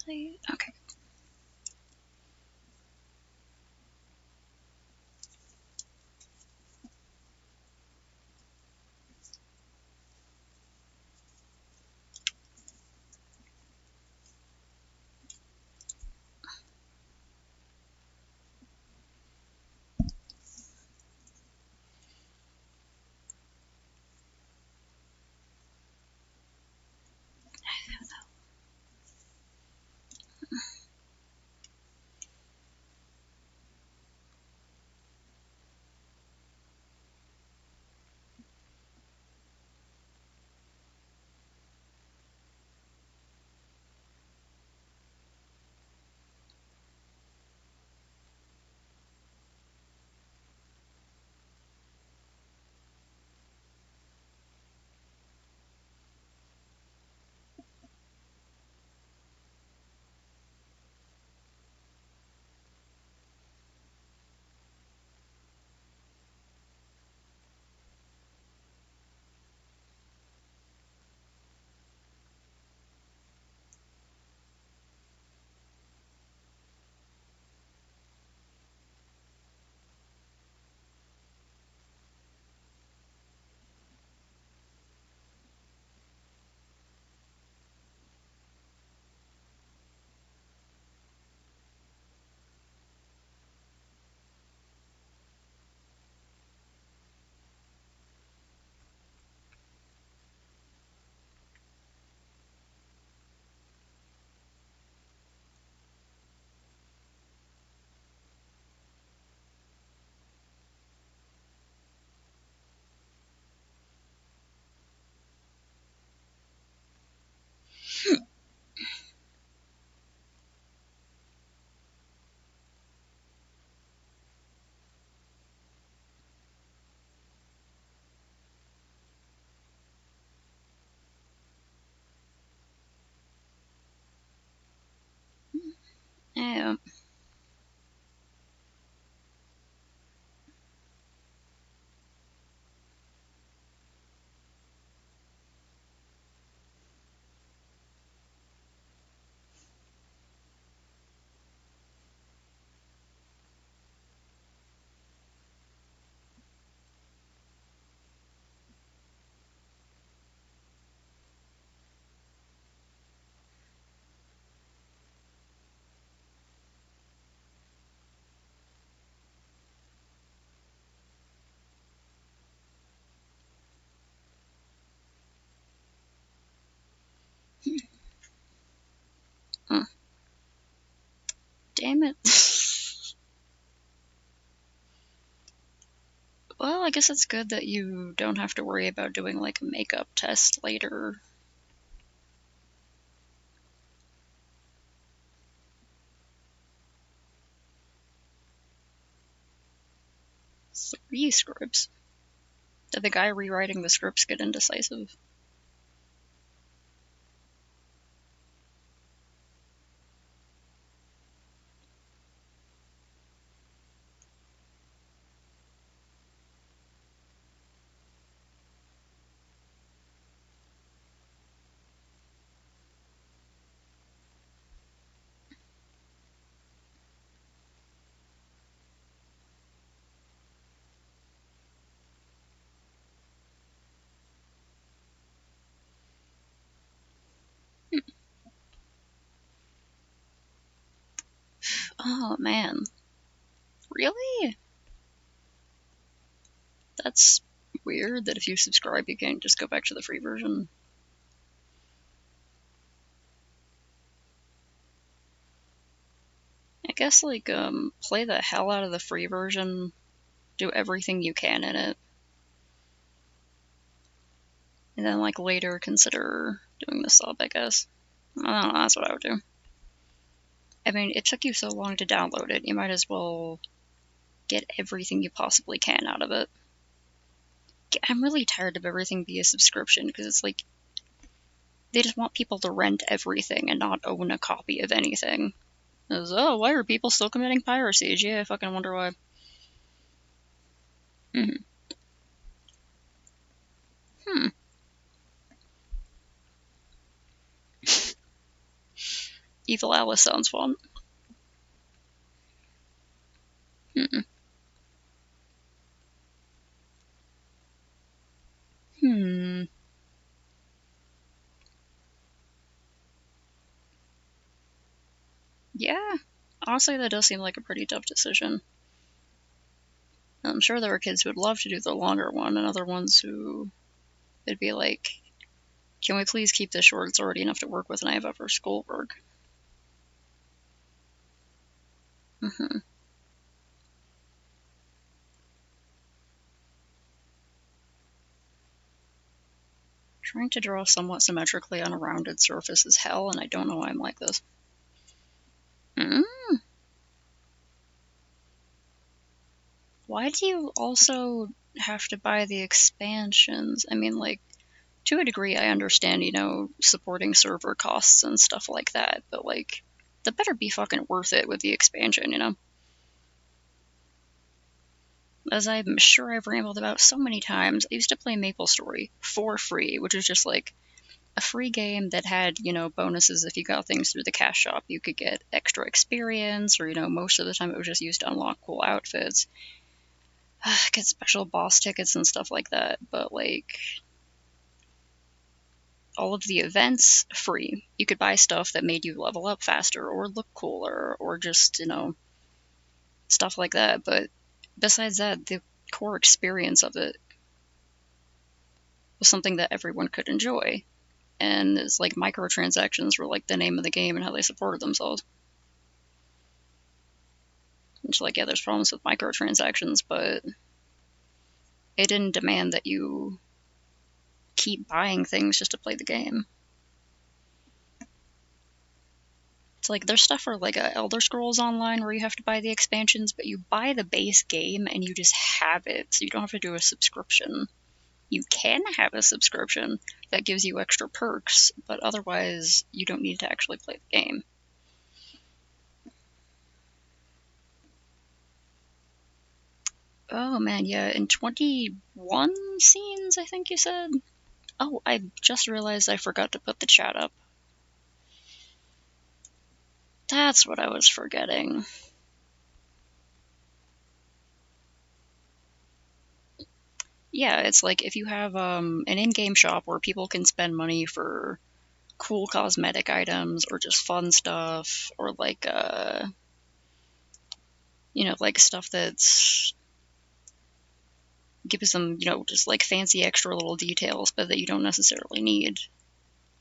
play? Okay. Yeah. Huh. Damn it. Well, I guess it's good that you don't have to worry about doing like a makeup test later. Three scripts. Did the guy rewriting the scripts get indecisive? Oh man. Really? That's weird that if you subscribe you can't just go back to the free version. I guess like play the hell out of the free version, do everything you can in it, and then like later consider doing the sub, I guess. I don't know, that's what I would do. I mean, it took you so long to download it, you might as well get everything you possibly can out of it. I'm really tired of everything be a subscription, because it's like, they just want people to rent everything and not own a copy of anything. It's, oh, why are people still committing piracy? Gee, I fucking wonder why. Mm-hmm. Hmm. Evil Alice sounds fun. Hmm. Hmm. Yeah. Honestly, that does seem like a pretty tough decision. I'm sure there are kids who would love to do the longer one, and other ones who it'd be like, can we please keep this short? It's already enough to work with, and I have other schoolwork. Mm-hmm. Trying to draw somewhat symmetrically on a rounded surface is hell, and I don't know why I'm like this. Mm? Why do you also have to buy the expansions? I mean, like, to a degree, I understand, supporting server costs and stuff like that, but, like, that better be fucking worth it with the expansion. As I'm sure I've rambled about so many times, I used to play MapleStory for free, which was just like a free game that had, bonuses if you got things through the cash shop. You could get extra experience, or, most of the time it was just used to unlock cool outfits, get special boss tickets and stuff like that. But, like, all of the events, free. You could buy stuff that made you level up faster, or look cooler, or just, stuff like that. But besides that, the core experience of it was something that everyone could enjoy. And it's like microtransactions were like the name of the game and how they supported themselves. It's like, yeah, there's problems with microtransactions, but it didn't demand that you keep buying things just to play the game. It's like there's stuff for like Elder Scrolls Online where you have to buy the expansions, but you buy the base game and you just have it, so you don't have to do a subscription. You can have a subscription that gives you extra perks, but otherwise you don't need to actually play the game. Oh man, yeah, in 21 scenes, I think you said? Oh, I just realized I forgot to put the chat up. That's what I was forgetting. Yeah, it's like if you have an in-game shop where people can spend money for cool cosmetic items or just fun stuff, or like like stuff that's gives them, just like fancy extra little details but that you don't necessarily need.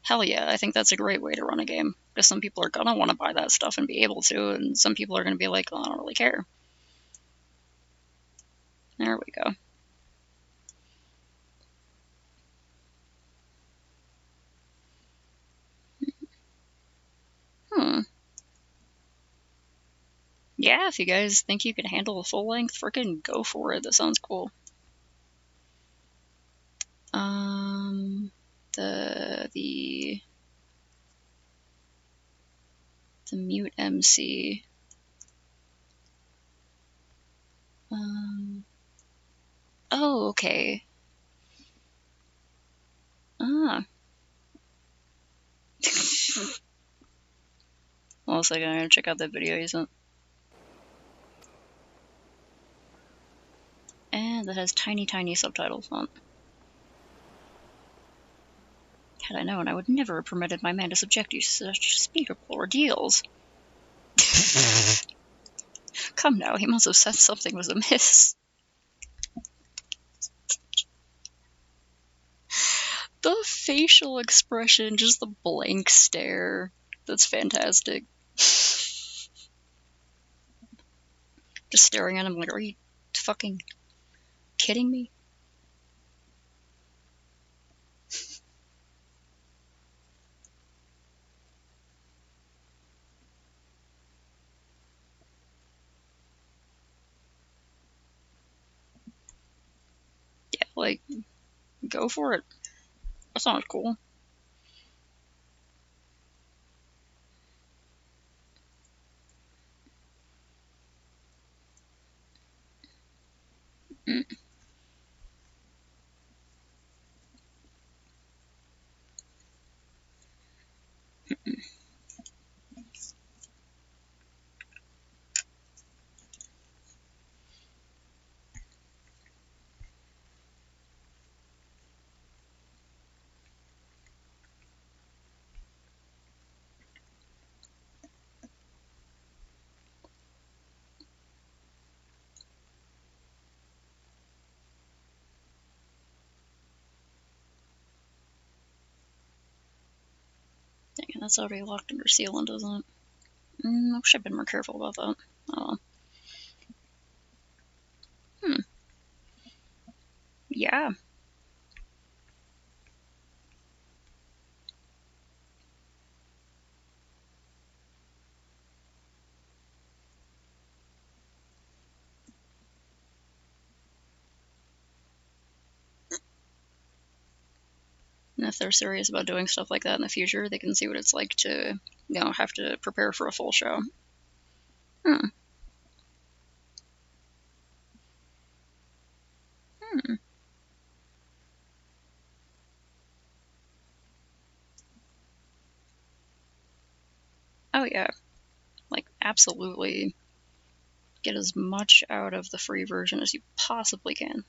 Hell yeah, I think that's a great way to run a game, because some people are gonna want to buy that stuff and be able to, and some people are gonna be like, oh, I don't really care. There we go. Hmm. Yeah, if you guys think you can handle a full length, freaking go for it. That sounds cool. Um, the mute MC. Oh, okay. Ah. Hold on a second, I'm gonna check out that video you sent. And that has tiny, tiny subtitles on. Had I known, I would never have permitted my man to subject you to such unspeakable ordeals. Come now, he must have said something was amiss. The facial expression, just the blank stare. That's fantastic. Just staring at him like, are you fucking kidding me? Yeah, like, go for it. That sounds cool. Mm. That's already locked under sealant, isn't it? I wish I'd been more careful about that. Oh. Yeah. And if they're serious about doing stuff like that in the future, they can see what it's like to, have to prepare for a full show. Hmm. Oh, yeah. Like, absolutely get as much out of the free version as you possibly can.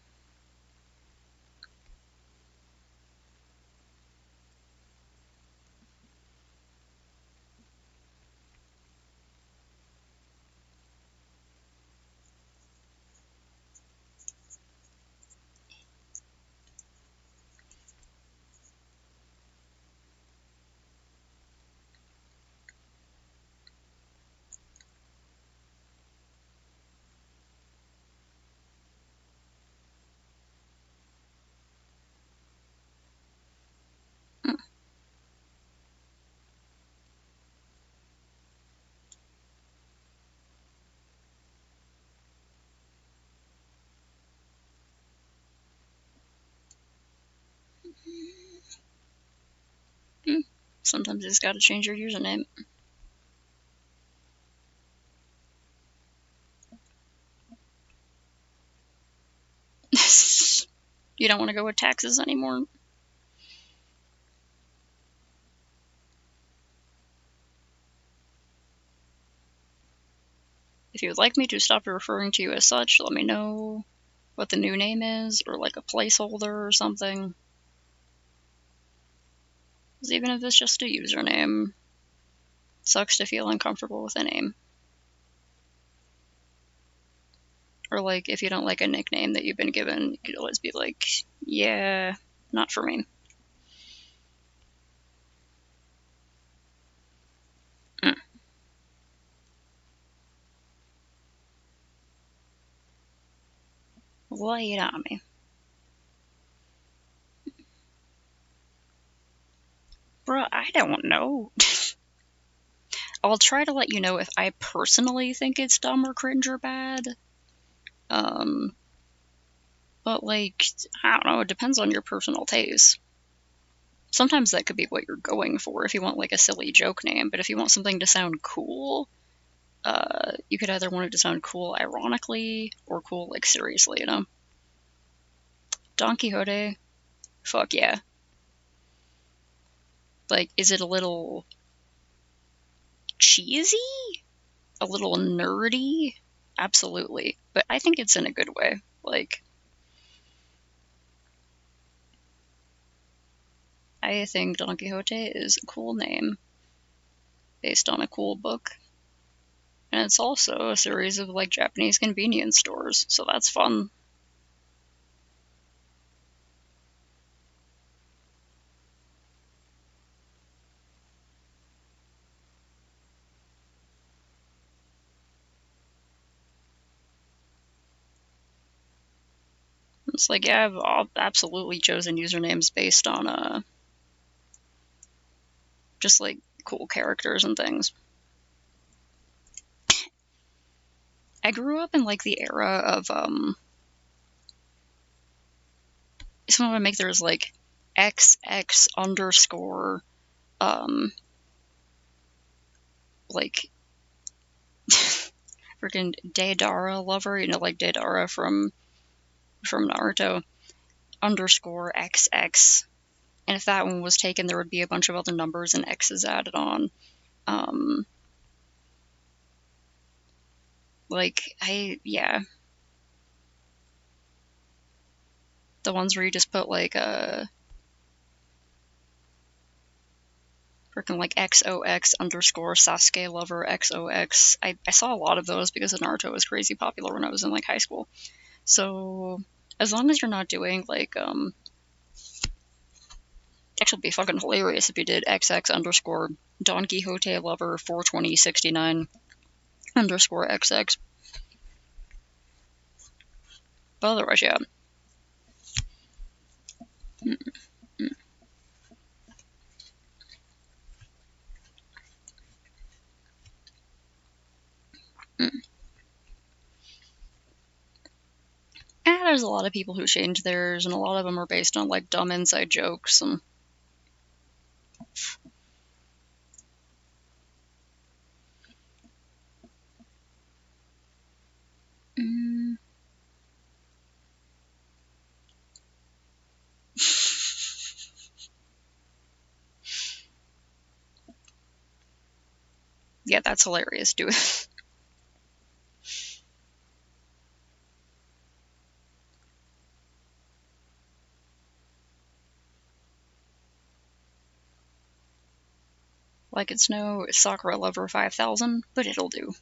Sometimes you just gotta change your username. You don't want to go with taxes anymore? If you would like me to stop referring to you as such, let me know what the new name is, or like a placeholder or something. Because even if it's just a username, it sucks to feel uncomfortable with a name. Or like, if you don't like a nickname that you've been given, you could always be like, yeah, not for me. Lay it on me. Bruh, I don't know. I'll try to let you know if I personally think it's dumb or cringe or bad. But like, I don't know, it depends on your personal taste. Sometimes that could be what you're going for if you want like a silly joke name, but if you want something to sound cool, you could either want it to sound cool ironically or cool like seriously, Don Quixote, fuck yeah. Like, is it a little cheesy? A little nerdy? Absolutely. But I think it's in a good way. Like, I think Don Quixote is a cool name based on a cool book. And it's also a series of like Japanese convenience stores, so that's fun. It's like, yeah, I've absolutely chosen usernames based on just like cool characters and things. I grew up in like the era of someone would make theirs like XX underscore like freaking Deidara lover, like Deidara from Naruto underscore XX. And if that one was taken, there would be a bunch of other numbers and X's added on. Yeah. The ones where you just put like a freaking like XOX underscore Sasuke lover XOX. I saw a lot of those because Naruto was crazy popular when I was in like high school. So as long as you're not doing like Actually, it'd be fucking hilarious if you did XX underscore Don Quixote Lover 42069 underscore XX. But otherwise, yeah. And there's a lot of people who change theirs, and a lot of them are based on like dumb inside jokes and. Yeah, that's hilarious. Do it. Like it's no Sakura Lover 5000, but it'll do.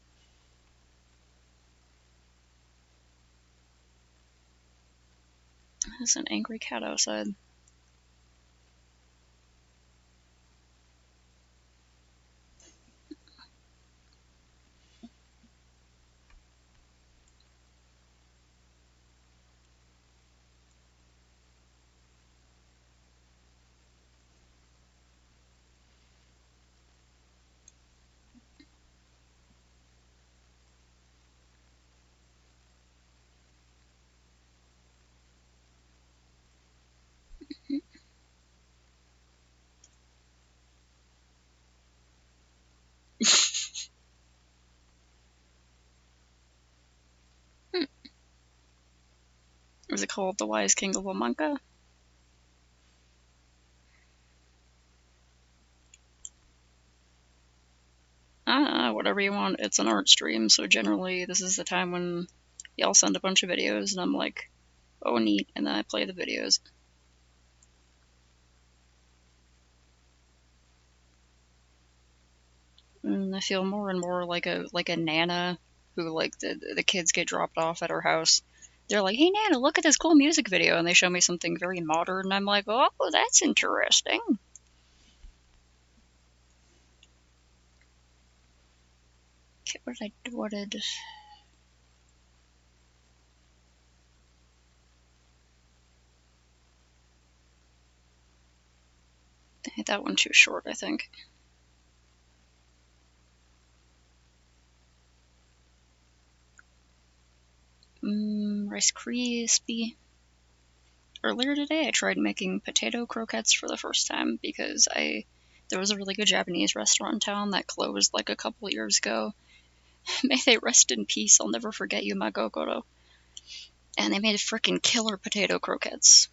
There's an angry cat outside. Is it called The Wise King of Lamanca? I don't know, whatever you want. It's an art stream, so generally this is the time when y'all send a bunch of videos, and I'm like, oh neat, and then I play the videos. And I feel more and more like a Nana who like the kids get dropped off at her house. They're like, hey Nana, look at this cool music video, and they show me something very modern, and I'm like, oh, that's interesting. Okay, what did I hit that one too short, I think. Rice Krispie. Earlier today, I tried making potato croquettes for the first time because there was a really good Japanese restaurant in town that closed like a couple years ago. May they rest in peace. I'll never forget you, Magokoro. And they made frickin' killer potato croquettes.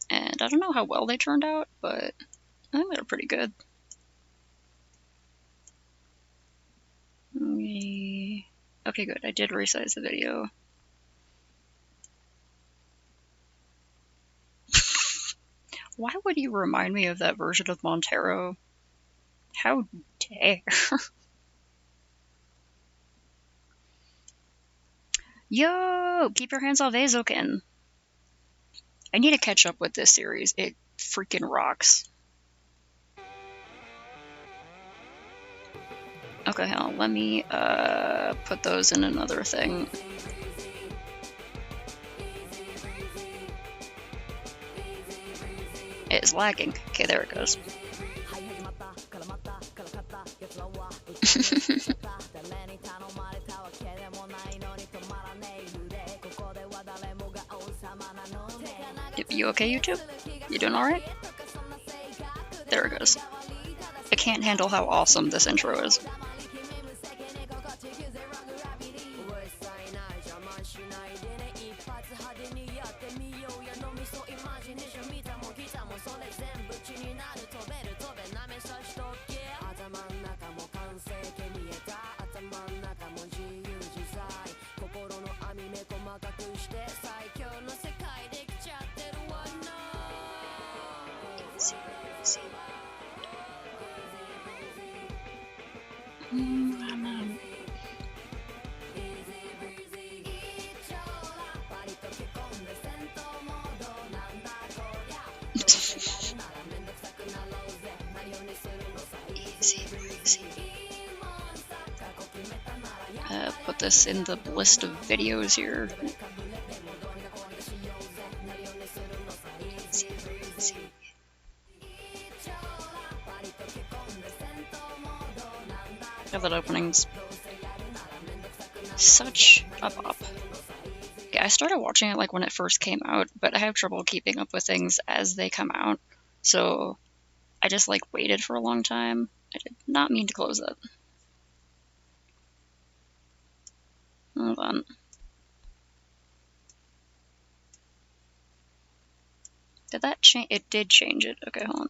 And I don't know how well they turned out, but I think they're pretty good. Okay, good. I did resize the video. Why would you remind me of that version of Montero? How dare. Yo! Keep your hands off Eizouken! I need to catch up with this series. It freaking rocks. Okay, hell, let me put those in another thing. It is lagging. Okay, there it goes. You okay, YouTube? You doing alright? There it goes. I can't handle how awesome this intro is. put this in the list of videos here. That opening's such a bop. Yeah, I started watching it like when it first came out, but I have trouble keeping up with things as they come out, so I just like waited for a long time. I did not mean to close it. Hold on. Did that change? It did change it. Okay, hold on.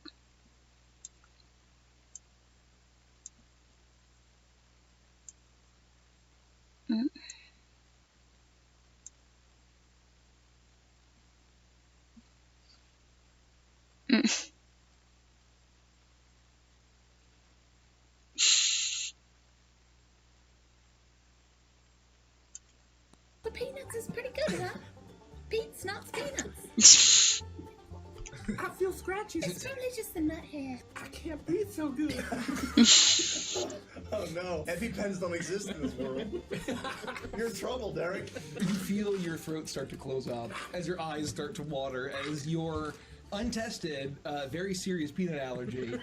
The peanuts is pretty good, huh? Pete's not peanuts. I feel scratchy. It's probably just the nut hair. I can't breathe so good. Oh no, EpiPens don't exist in this world. You're in trouble, Derek. You feel your throat start to close up as your eyes start to water as your untested, very serious peanut allergy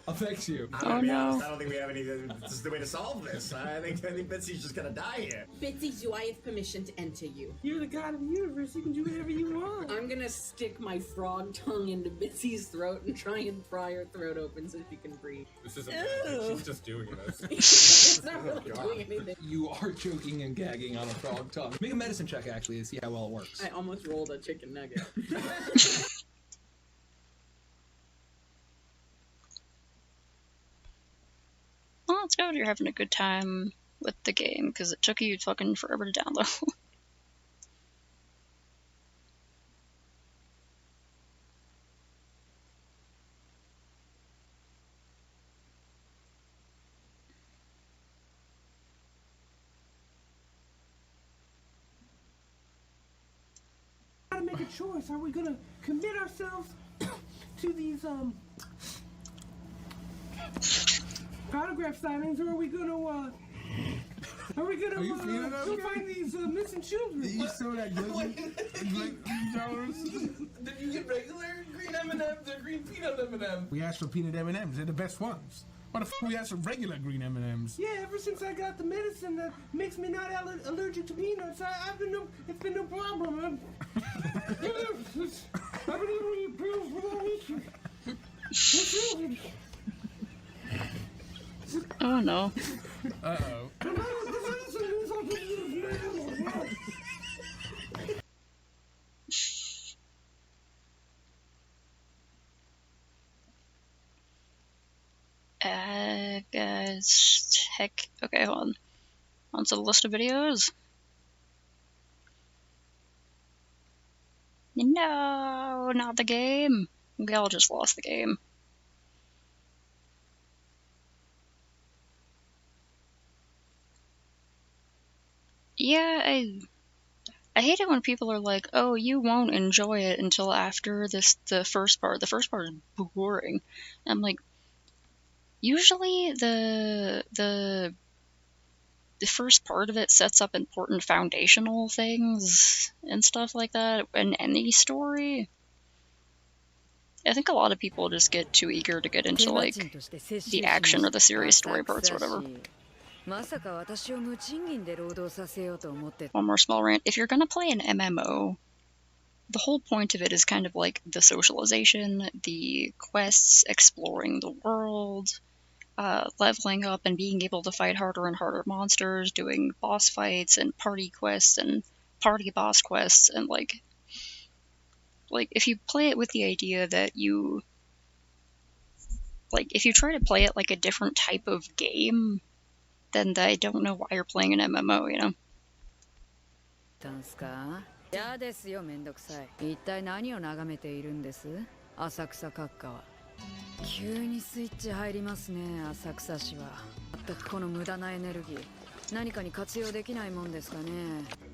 affects you. Oh no. I don't think we have anything. This is the way to solve this. I think Betsy's just gonna die here. Bitsy, do I have permission to enter you? You're the god of the universe. You can do whatever you want. I'm gonna stick my frog tongue into Bitsy's throat and try and pry her throat open so she can breathe. This isn't bad. She's just doing it. It's not really doing anything. You are choking and gagging on a frog tongue. Make a medicine check, actually, to see how well it works. I almost rolled a chicken nugget. Well, it's good you're having a good time with the game, because it took you fucking forever to download. Gotta make a choice. Are we gonna commit ourselves to these autograph signings, or are we gonna you feeling go okay? find these missing children? You saw that glizzy? Did you get regular green M&Ms or green peanut M&Ms? We asked for peanut M&Ms. They're the best ones. Why the f*** we asked for regular green M&Ms? Yeah, ever since I got the medicine that makes me not allergic to peanuts, it's been no problem. I've been eating pills for no reason. Oh no. Uh-oh. Guys, heck. Okay, hold on. Onto the list of videos. No, not the game. We all just lost the game. Yeah, I hate it when people are like, "Oh, you won't enjoy it until after the first part. The first part is boring." And I'm like, usually the first part of it sets up important foundational things and stuff like that in any story. I think a lot of people just get too eager to get into like the action or the serious story parts or whatever. One more small rant. If you're gonna play an MMO, the whole point of it is kind of like the socialization, the quests, exploring the world, leveling up and being able to fight harder and harder monsters, doing boss fights and party quests and party boss quests, and like if you play it with the idea that you if you try to play it like a different type of game, then I don't know why you're playing an MMO, you know? 嫌ですよ、めんどくさい。一体何を眺めているんです？浅草閣下は。急にスイッチ入りますね、浅草市は。全くこの無駄なエネルギー、何かに活用できないもんですかね。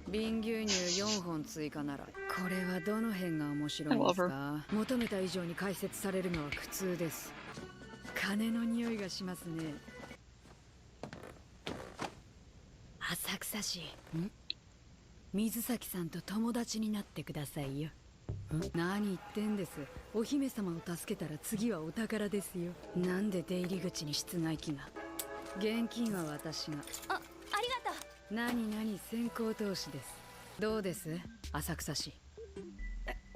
瓶牛乳4本追加なら、これはどの辺が面白いんですか？求めた以上に解説されるのは苦痛です。金の匂いがしますね。浅草市水崎さんと友達になってくださいよ。何言ってんです。お姫様を助けたら次はお宝ですよ。なんで出入り口に室外機が。現金は私が。ありがとう。何先行投資です。どうです浅草市。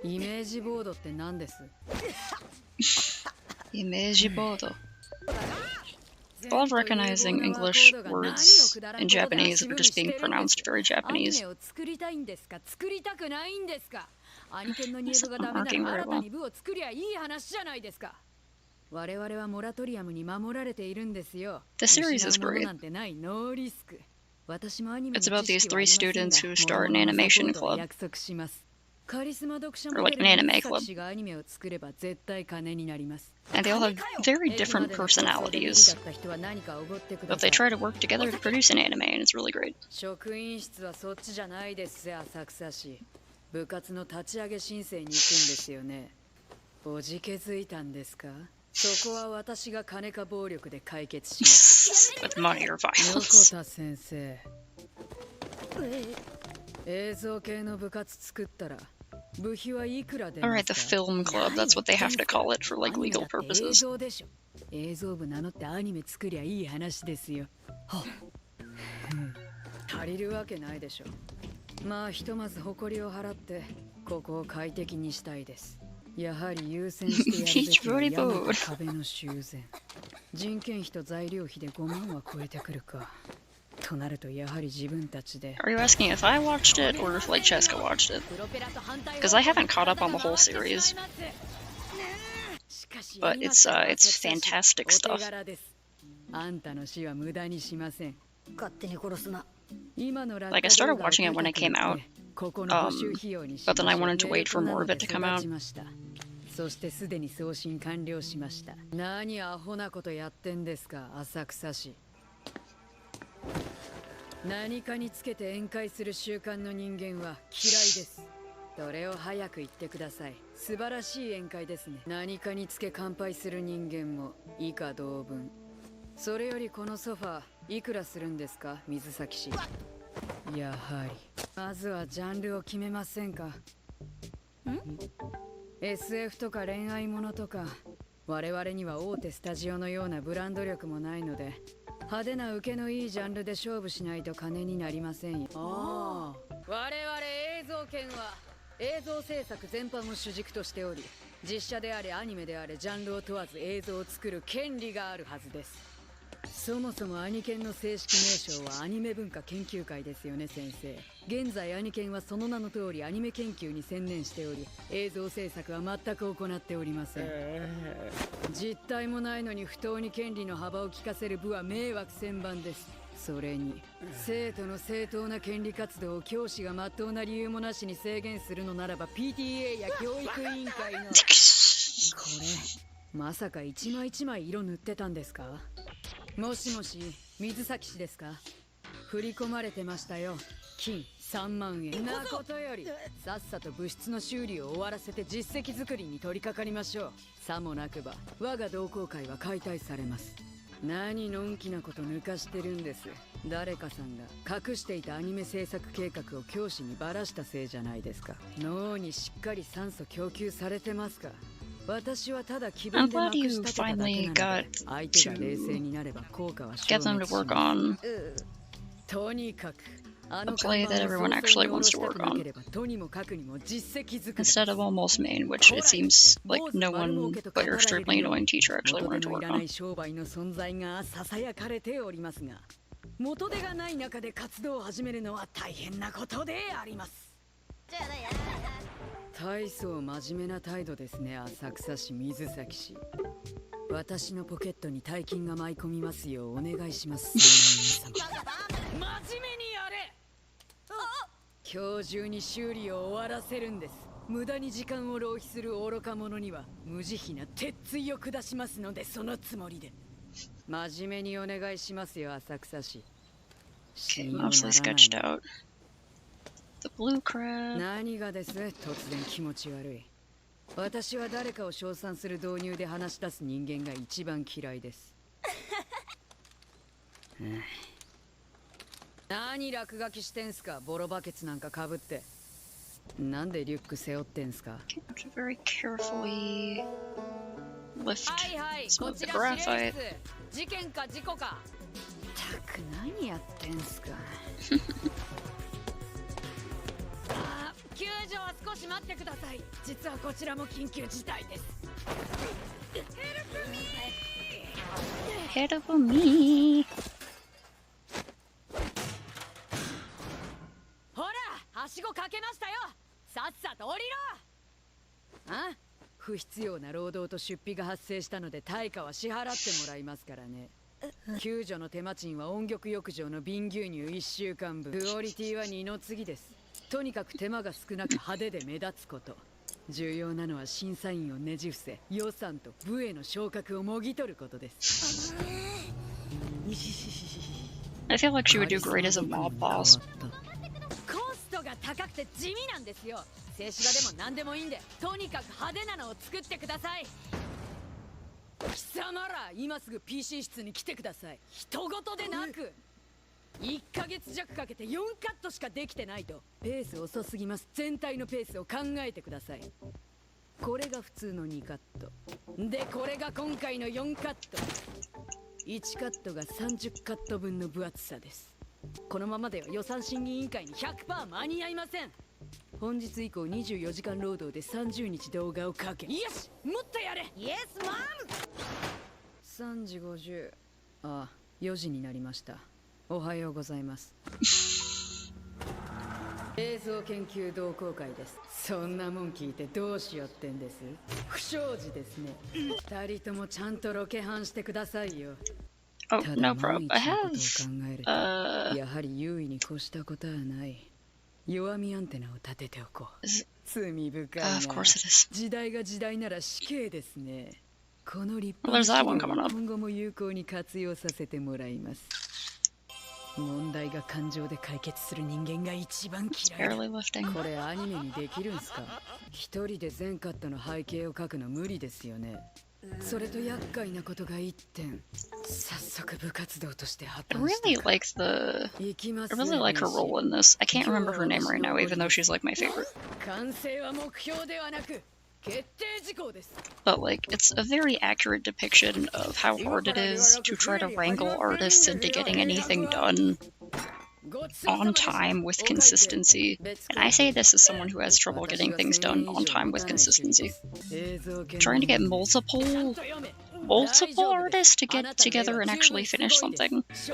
イメージボードって何です？イメージボード。All of recognizing English words in Japanese are just being pronounced very Japanese. 作りたいんですか作りたくないんですか。兄貴の入部がダメなら新たに部を作りゃいい話じゃないですか。我々はモラトリアムに守られているんですよ。 The series is great. It's about these 3 students who start an animation club. Or like an anime club. And they all have very different personalities. But they try to work together to produce an anime, and it's really great. 職員室はそっちじゃないです浅草市。部活の立ち上げ申請に行くんですよね。おじけづいたんですか。そこは私が金か暴力で解決します。With money or 横 violence. 田先生。映像系の部活作ったら部費はいくらで。 Alright, the film club, that's what they have to call it for like legal 映 purposes. 像でしょ。映像部名乗ってアニメ作りゃいい話ですよ。足りるわけないでしょ。まあひとまず誇りを払ってここを快適にしたいです。やはり優先してやるべきは山と壁の修繕。人件費と材料費で5万は超えてくるか。となるとやはり自分たちで。 Are you asking if I watched it or if like Cheska watched it? Because I haven't caught up on the whole series. But it's fantastic stuff. あんたの死は無駄にしません。勝手に殺すな。 Like, I started watching it when it came out, but then I wanted to wait for more of it to come out. そしてすでに送信完了しました。何アホなことやってんですか浅草市。何かにつけて宴会する習慣の人間は嫌いです。それを早く言ってください。素晴らしい宴会ですね。何かにつけ乾杯する人間も以下同文。それよりこのソファーいくらするんですか水崎氏。やはりまずはジャンルを決めませんか。SF とか恋愛ものとか我々には大手スタジオのようなブランド力もないので派手な受けのいいジャンルで勝負しないと金になりませんよ。我々映像圏は映像制作全般を主軸としており実写であれアニメであれジャンルを問わず映像を作る権利があるはずです。そもそもアニケンの正式名称はアニメ文化研究会ですよね先生。現在アニケンはその名の通りアニメ研究に専念しており映像制作は全く行っておりません。実態もないのに不当に権利の幅を利かせる部は迷惑千万です。それに生徒の正当な権利活動を教師が真っ当な理由もなしに制限するのならば PTA や教育委員会のこれまさか一枚一枚色塗ってたんですか。もしもし水崎氏ですか。振り込まれてましたよ金3万円。なことよりさっさと物質の修理を終わらせて実績作りに取り掛かりましょう。さもなくば我が同好会は解体されます。何のんきなこと抜かしてるんです。誰かさんが隠していたアニメ制作計画を教師にばらしたせいじゃないですか。脳にしっかり酸素供給されてますか。私はただ気分でまくしたてただけなので相手が冷静になれば効果は消 Get them 滅 to し work ます。 on とにかく a play that everyone actually wants to work on, とにもかくにも実績作り instead of almost main, which it seems like no one but your extremely annoying teacher actually 元 wanted 手 to のい work らな on. い商売の存在がささやかれておりますが元手がない中で活動を始めるのは大変なことであります。大層真面目な態度ですね浅草市水崎氏。私のポケットに大金が舞い込みますようお願いします3万円様。真面目にやれ。今日中に修理を終わらせるんです。無駄に時間を浪費する愚か者には無慈悲な鉄槌を下しますのでそのつもりで。真面目にお願いしますよ浅草市。 Okay, mostly sketched out. The blue crab. 何がです突然気持ち悪い。私は誰かを称賛する導入で話し出す人間が一番嫌いです。何落書きしてんすか、ボロバケツなんかかぶって。なんでリュック背負ってんすか。 I have to very carefully lift はいはい、 some こ of ち the ら graphite. 指令室。事件か事故か。たく何やってんすか。あー、救助は少し待ってください。実はこちらも緊急事態です。Head of me. ほら、はしごかけましたよ。さっさと降りろ。あ、不必要な労働と出費が発生したので対価は支払ってもらいますからね。救助の手間賃は音玉浴場の瓶牛乳1週間分。クオリティは2の次です。とにかく手間が少なく派手で目立つこと。重要なのは審査員をねじ伏せ、予算と部への昇格をもぎ取ることです。I feel like she would do great as a mob boss. コストが高くて地味なんですよ。静止画でも何でもいいんで、とにかく派手なのを作ってください。貴様ら、今すぐ PC 室に来てください。人事でなく。1ヶ月弱かけて4カットしかできてないと。ペース遅すぎます。全体のペースを考えてください。これが普通の2カットで、これが今回の4カット。1カットが30カット分の分厚さです。このままでは予算審議委員会に 100% 間に合いません。本日以降24時間労働で30日動画をかけ。よし、もっとやれ。イエスマン。3時50。ああ、4時になりました。おはようございます。映像研究同好会です。そんなもん聞いてどうしようってんです。不祥事ですね。2人ともちゃんとロケハンしてくださいよ。 Oh, た no だ万 problem. 一 I のことを have 考えると、やはり優位に越したことはない。弱みアンテナを立てておこう。罪深いな。 Of course it is. 時代が時代なら死刑ですね。この立 Well, there's 派 that な one 資料 coming を up. 今後も有効に活用させてもらいます。問題が感情で解決する人間が一番嫌いだ。 Barely lifting. これアニメにできるんすか。一人で全カットの背景を描くの無理ですよね。それと厄介なことが一点。早速部活動として発 I 表し really たか。 like the. 行きます I really like her role in this. I can't remember her name right now, even though she's like my favorite. 完成は目標ではなく決定事項です。 But like, it's a very accurate depiction of how hard it is to try to wrangle artists into getting anything done on time with consistency. And I say this as someone who has trouble getting things done on time with consistency. Trying to get multiple artists to get together and actually finish something is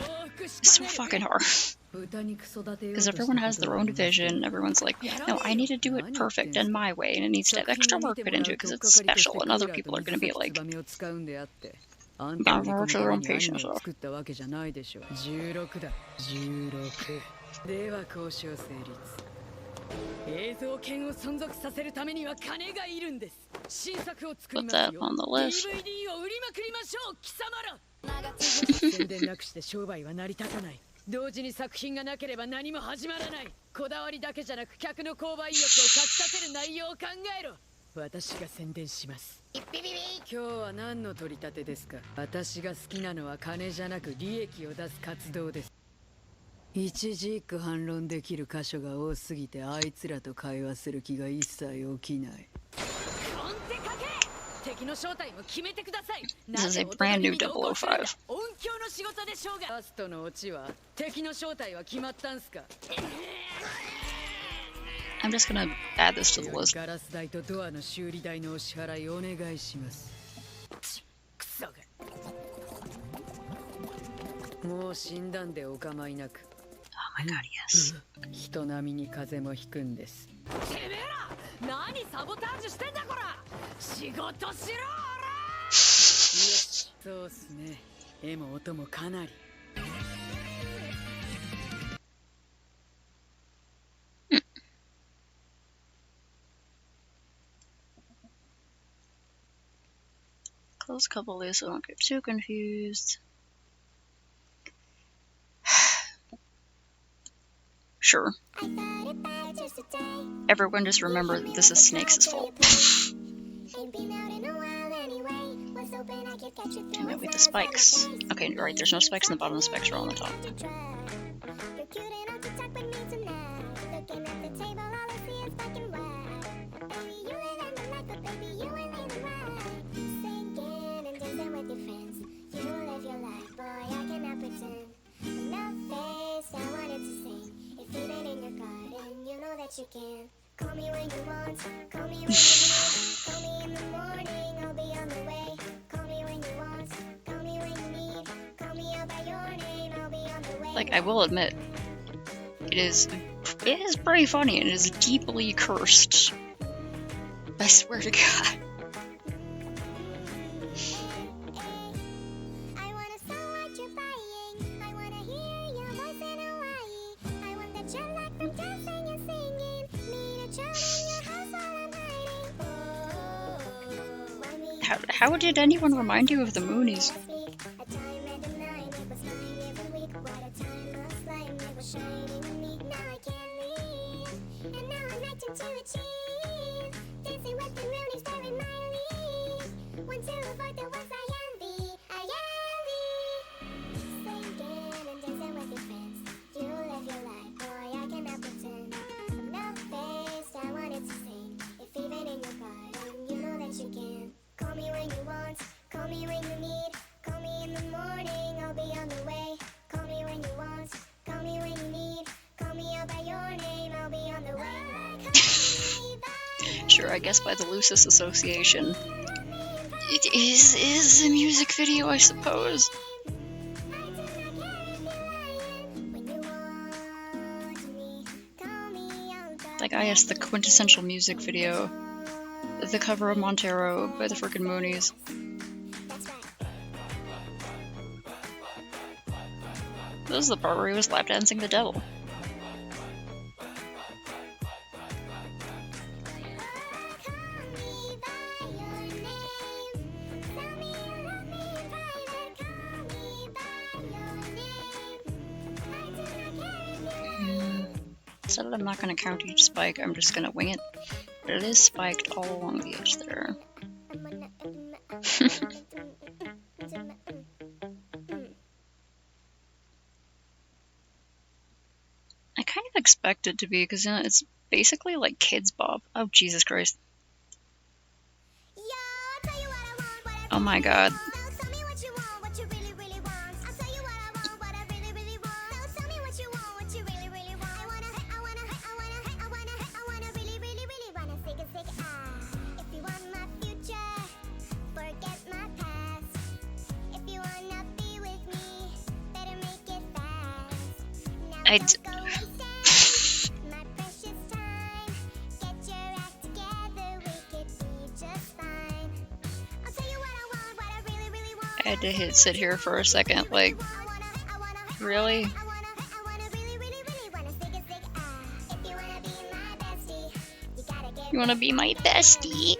so fucking hard. Because everyone has their own vision. Everyone's like, no, I need to do it perfect and my way, and it needs to have extra work put into it because it's special. And other people are going to be like, more to their own patience. 16だ。16。では交渉成立。映像権を存続させるためには金がいるんです。新作を作ります Put that よ。on the list. DVD を売りまくりましょう、貴様ら。宣伝なくして商売は成り立たない。同時に作品がなければ何も始まらない。こだわりだけじゃなく客の購買意欲をかきたてる内容を考えろ。私が宣伝します。今日は何の取り立てですか。私が好きなのは金じゃなく利益を出す活動です。一字一句反論できる箇所が多すぎてあいつらと会話する気が一切起きない。コンテかけ。敵の正体も決めてください。 This is a brand new 005. 音響の仕事でしょうが。ラストのオチは敵の正体は決まったんすか。 I'm just gonna add this to the list. ガラス代とドアの修理代のお支払いお願いします。クソが。もう死んだんでお構いなく。 Oh my god, yes. 人並みに風邪もひくんです。てめえら、何サボタージュしてんだこら。仕事しろおら。よし、そうっすね。絵も音もかなり。 Close a couple of these so I don't get too confused. Sure. Everyone just remember that this is Snakes' fault. Damn it, with the spikes. Okay, right, there's no spikes on the bottom, the spikes are on the top. You're cute enough to talk with me tonight. Looking at the table, all I see is black and white. Baby, you live in the life, but baby, you ain't living right. Singing and dancing with your friends. You live your life, boy, I cannot pretend. No face, I wanted to sing. If you've been in your garden, you know that you can. Call me when you want, call me when you need. Call me in the morning, I'll be on the way. Call me when you want, call me when you need. Call me out by your name, I'll be on the way. Like, I will admit, it is pretty funny and it is deeply cursed. I swear to God. I wanna sell what you're buying. I wanna hear your voice in Hawaii. I want the jet lag from dancing and singing. Meet a child in your house while I'm hiding. How did anyone remind you of the Moonies? A time and a night, it was mine every week. What a time of slime, it was shining me. Now I can't leave, and now I'm acting to achieve. Dancing with the Moonies, they're in my league. One to avoid the ones I envy. Singing and dancing with your friends. You live your life, boy, I cannot pretend. No face, I wanted to sing. If even in your garden, you know that you can. Call me when you want, call me when you need. Call me in the morning, I'll be on the way. Call me when you want, call me when you need. Call me out by your name, I'll be on the way. Sure, I guess by the loosest association. It is a music video, I suppose. Like, I guess the quintessential music video. The cover of Montero by the frickin' Moonies. This is the part where he was lap dancing the devil. Said I'm not gonna count each spike, I'm just gonna wing it. But it is spiked all along the edge there. I kind of expect it to be, because, you know, it's basically like Kids Bop. Oh, Jesus Christ. Oh my God. I had to sit here for a second, like, really? You wanna be my bestie?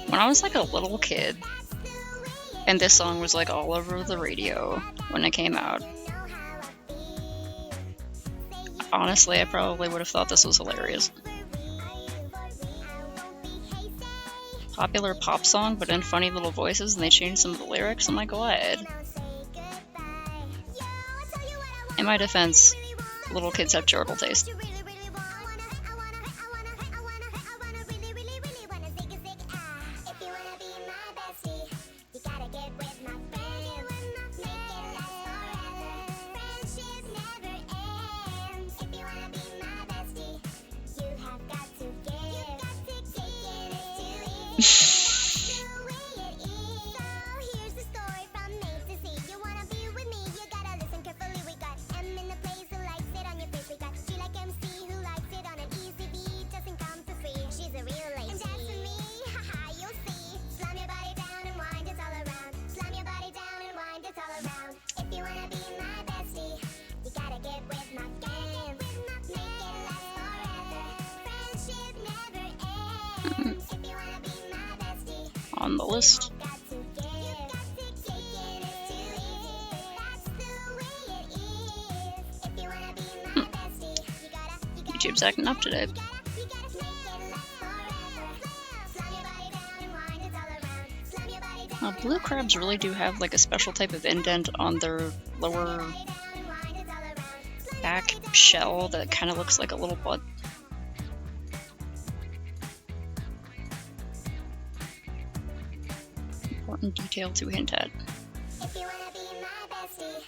When I was like a little kid, and this song was like all over the radio when it came out, honestly, I probably would have thought this was hilarious. Popular pop song, but in funny little voices, and they changed some of the lyrics. I'm like, glad. In my defense, little kids have terrible taste. On the list. YouTube's acting up today. Blue crabs really do have like a special type of indent on their lower back shell that kind of looks like a little butt. Important detail to hint at. If you wanna be my bestie.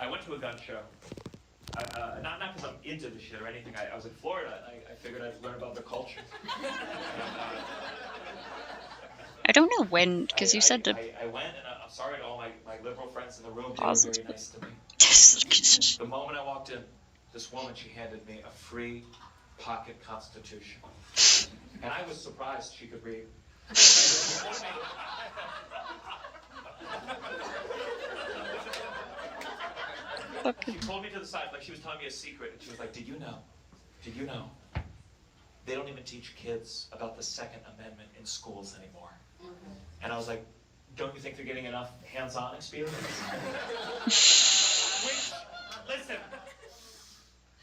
I went to a gun show. Not because I'm into the shit or anything. I was in Florida. I figured I'd learn about the culture. I don't know when, because you said to. I went, and I'm sorry to all my liberal friends in the room. They were Pause. very nice to me. The moment I walked in, this woman, she handed me a free pocket constitution. And I was surprised she could read. She pulled me to the side like she was telling me a secret, and she was like, Did you know, they don't even teach kids about the Second Amendment in schools anymore? And I was like, don't you think they're getting enough hands-on experience? Which, listen,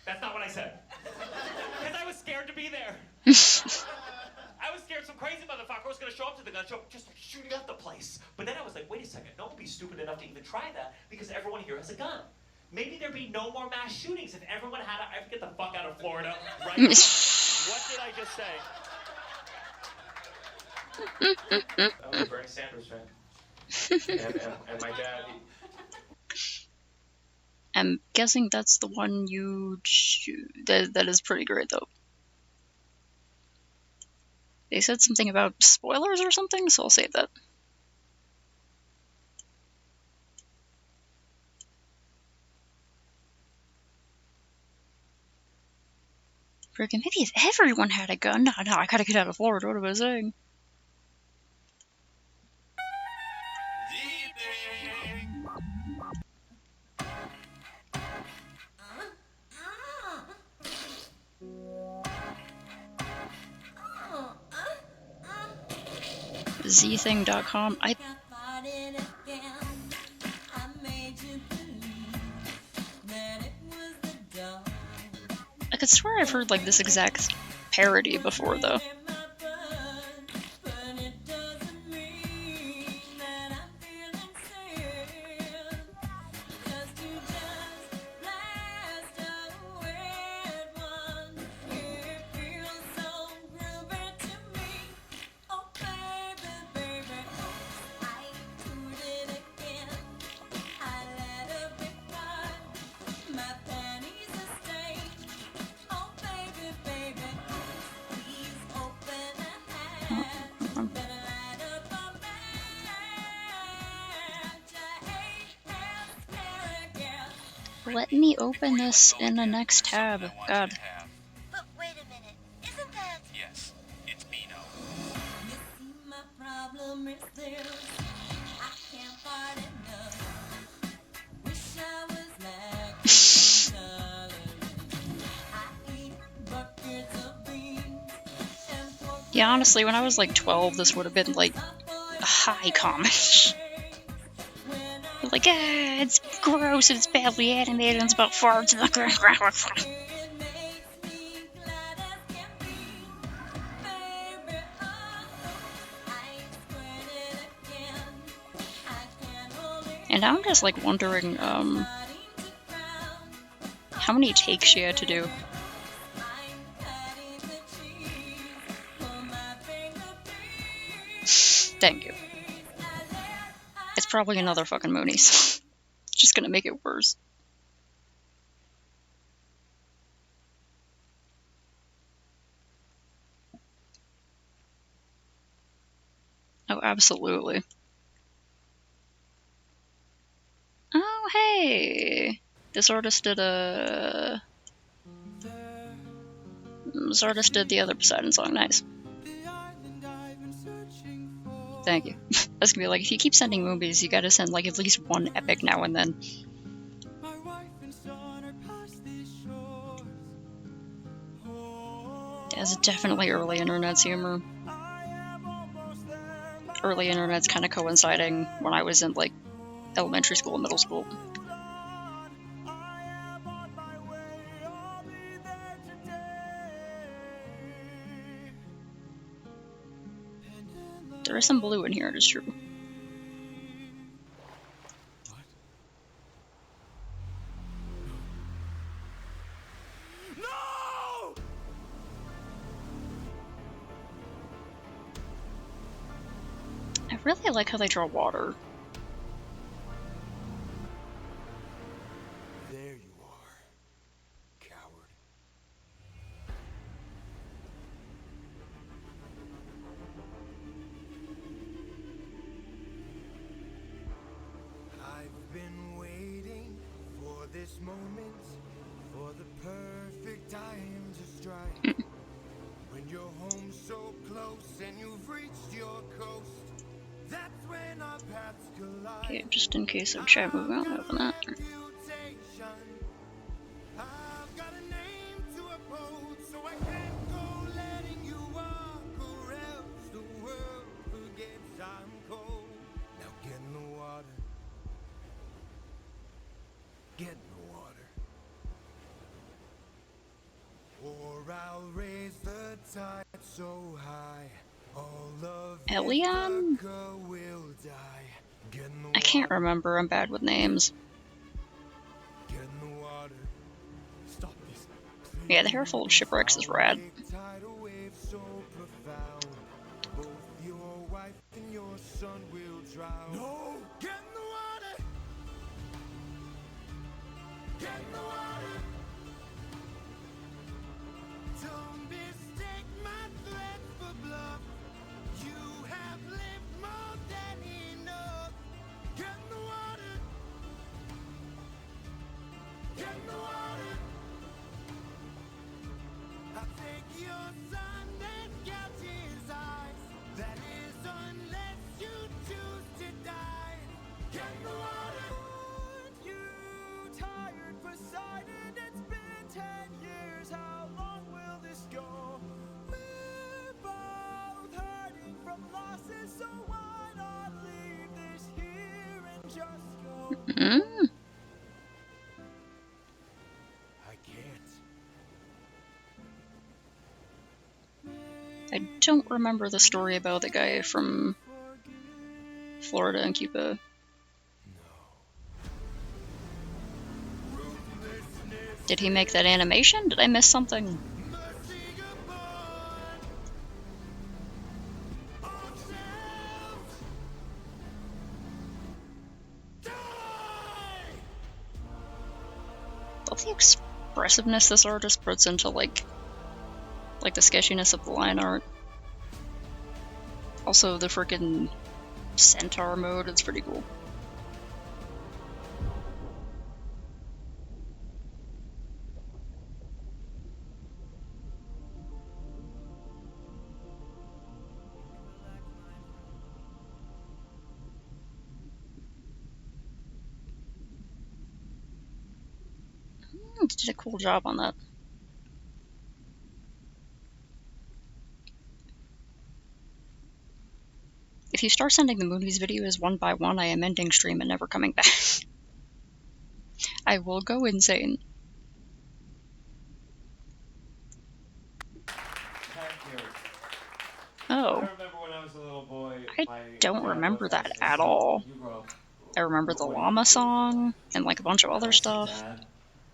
that's not what I said. Because I was scared to be there. I was scared some crazy motherfucker was going to show up to the gun show just like shooting up the place. But then I was like, wait a second, no one would be stupid enough to even try that because everyone here has a gun. Maybe there'd be no more mass shootings if everyone had a... I get the fuck out of Florida right now. What did I just say? I was a Bernie Sanders fan. And my dad... I'm guessing that's the one you that is pretty great though. They said something about spoilers or something, so I'll save that. Freaking, maybe if everyone had a gun. No, I gotta get out of Florida. What am I saying? Zthing.com. I could swear I've heard like this exact parody before though. Let me open this in the next tab. God. But wait a minute, isn't that... Yes, it's Beano. Yeah, honestly, when I was like 12, this would have been like a high comment. Like, it's gross, it's badly animated, and it's about farts. And I'm just like wondering, how many takes she had to do. Thank you. It's probably another fucking Moonies. Just gonna make it worse. Oh, absolutely. Oh, hey! This artist did the other Poseidon song. Nice. Thank you. That's gonna be like, if you keep sending movies, you gotta send like at least one epic now and then. That's definitely early internet's humor. early internet's kind of coinciding when I was in like elementary school and middle school. There is some blue in here, it is true. I really like how they draw water. There you are, coward. I've been waiting for this moment, for the perfect time to strike. When you're home so close and you've reached your coast, that's when our paths collide. Okay, just in case of chat moving on, open that. I've got a name to uphold, so I can't go letting you walk, or else the world forgets I'm cold. Now get in the water. Get in the water. Or I'll raise the tide so high. All of Elion? will die. Get in the I can't remember, I'm bad with names. Get in the water. Stop this. Yeah, the hair full of shipwrecks is rad. Tidal wave so profound. Both your wife and your son will drown. No! Get in the water! Get in the water! Don't mistake my threat for bluff. You have lived more than enough. Get in the water! Get in the water! I'll take your son and gouge his eyes. That is unless you choose to die. Get in the water! Aren't you tired, Poseidon? It's been 10 years. How long will this go? We're both hurting from losses, so why not leave this here and just go? Mm. I can't. I don't remember the story about the guy from Florida and Cuba. Did he make that animation? Did I miss something? Love the expressiveness this artist puts into like the sketchiness of the line art. Also the frickin' centaur mode, it's pretty cool. Did a cool job on that. If you start sending the movies videos one by one, I am ending stream and never coming back. I will go insane. Thank you. Oh. I remember when I was a little boy. I don't remember that at all. I remember the llama song and like a bunch of other stuff.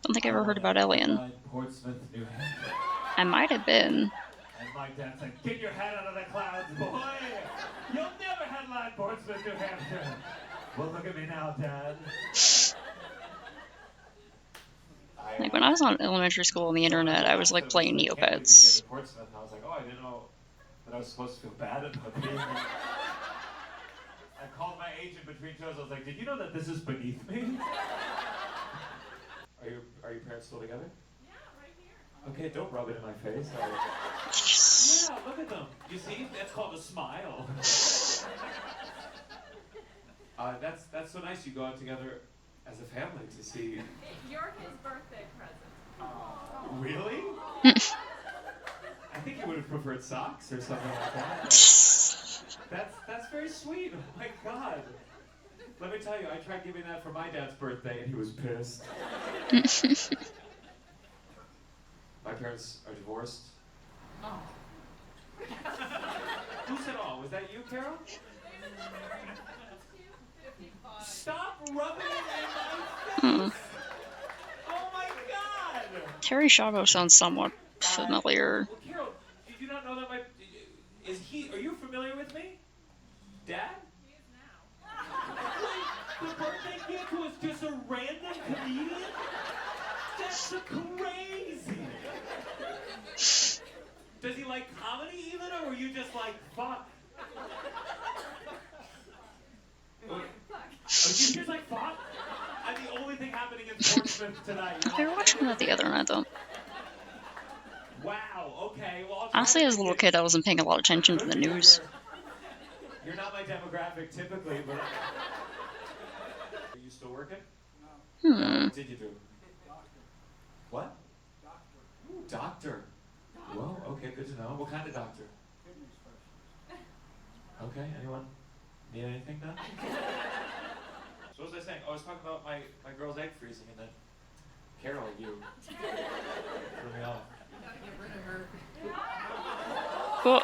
Don't think I ever heard about Elion. Portsmouth, New Hampshire. I might have been. And my dad said, "Get your head out of the clouds, boy! You'll never headline Portsmouth, New Hampshire." Well, look at me now, Dad. Like when I was on elementary school on the internet, I was like playing Neopets. Portsmouth, and I was like, "Oh, I didn't know that I was supposed to feel bad about being here." I called my agent between shows. I was like, "Did you know that this is beneath me?" Are your parents still together? Yeah, right here. Okay, don't rub it in my face. Yeah, look at them. You see? That's called a smile. That's so nice. You go out together as a family to see. You're his birthday present. Really? I think you would have preferred socks or something like that. That's very sweet. Oh my god. Let me tell you, I tried giving that for my dad's birthday and he was pissed. My parents are divorced. Oh. Who said all? Was that you, Carol? Stop rubbing it in my face! Oh my god! Terry Schiavo sounds somewhat familiar. Well, Carol, did you not know that my... Are you familiar with me? Dad? He is now. Wait, the birthday gift was just a random comedian? That's crazy! Does he like comedy even, or were you just like, fuck? Are you just like, fuck? I'm the only thing happening in Portsmouth tonight. We were watching that the other night, though. Wow, okay, well, I'll try Honestly, to as a little make it- kid, I wasn't paying a lot of attention to the news. You're not my demographic typically, but... Are you still working? Hmm. What did you do? What? Doctor. Whoa, okay, good to know. What kind of doctor? Okay, anyone need anything done? So what was I saying? Oh, I was talking about my girl's egg freezing, and then Carol, you threw me off. Get rid of her. Cool.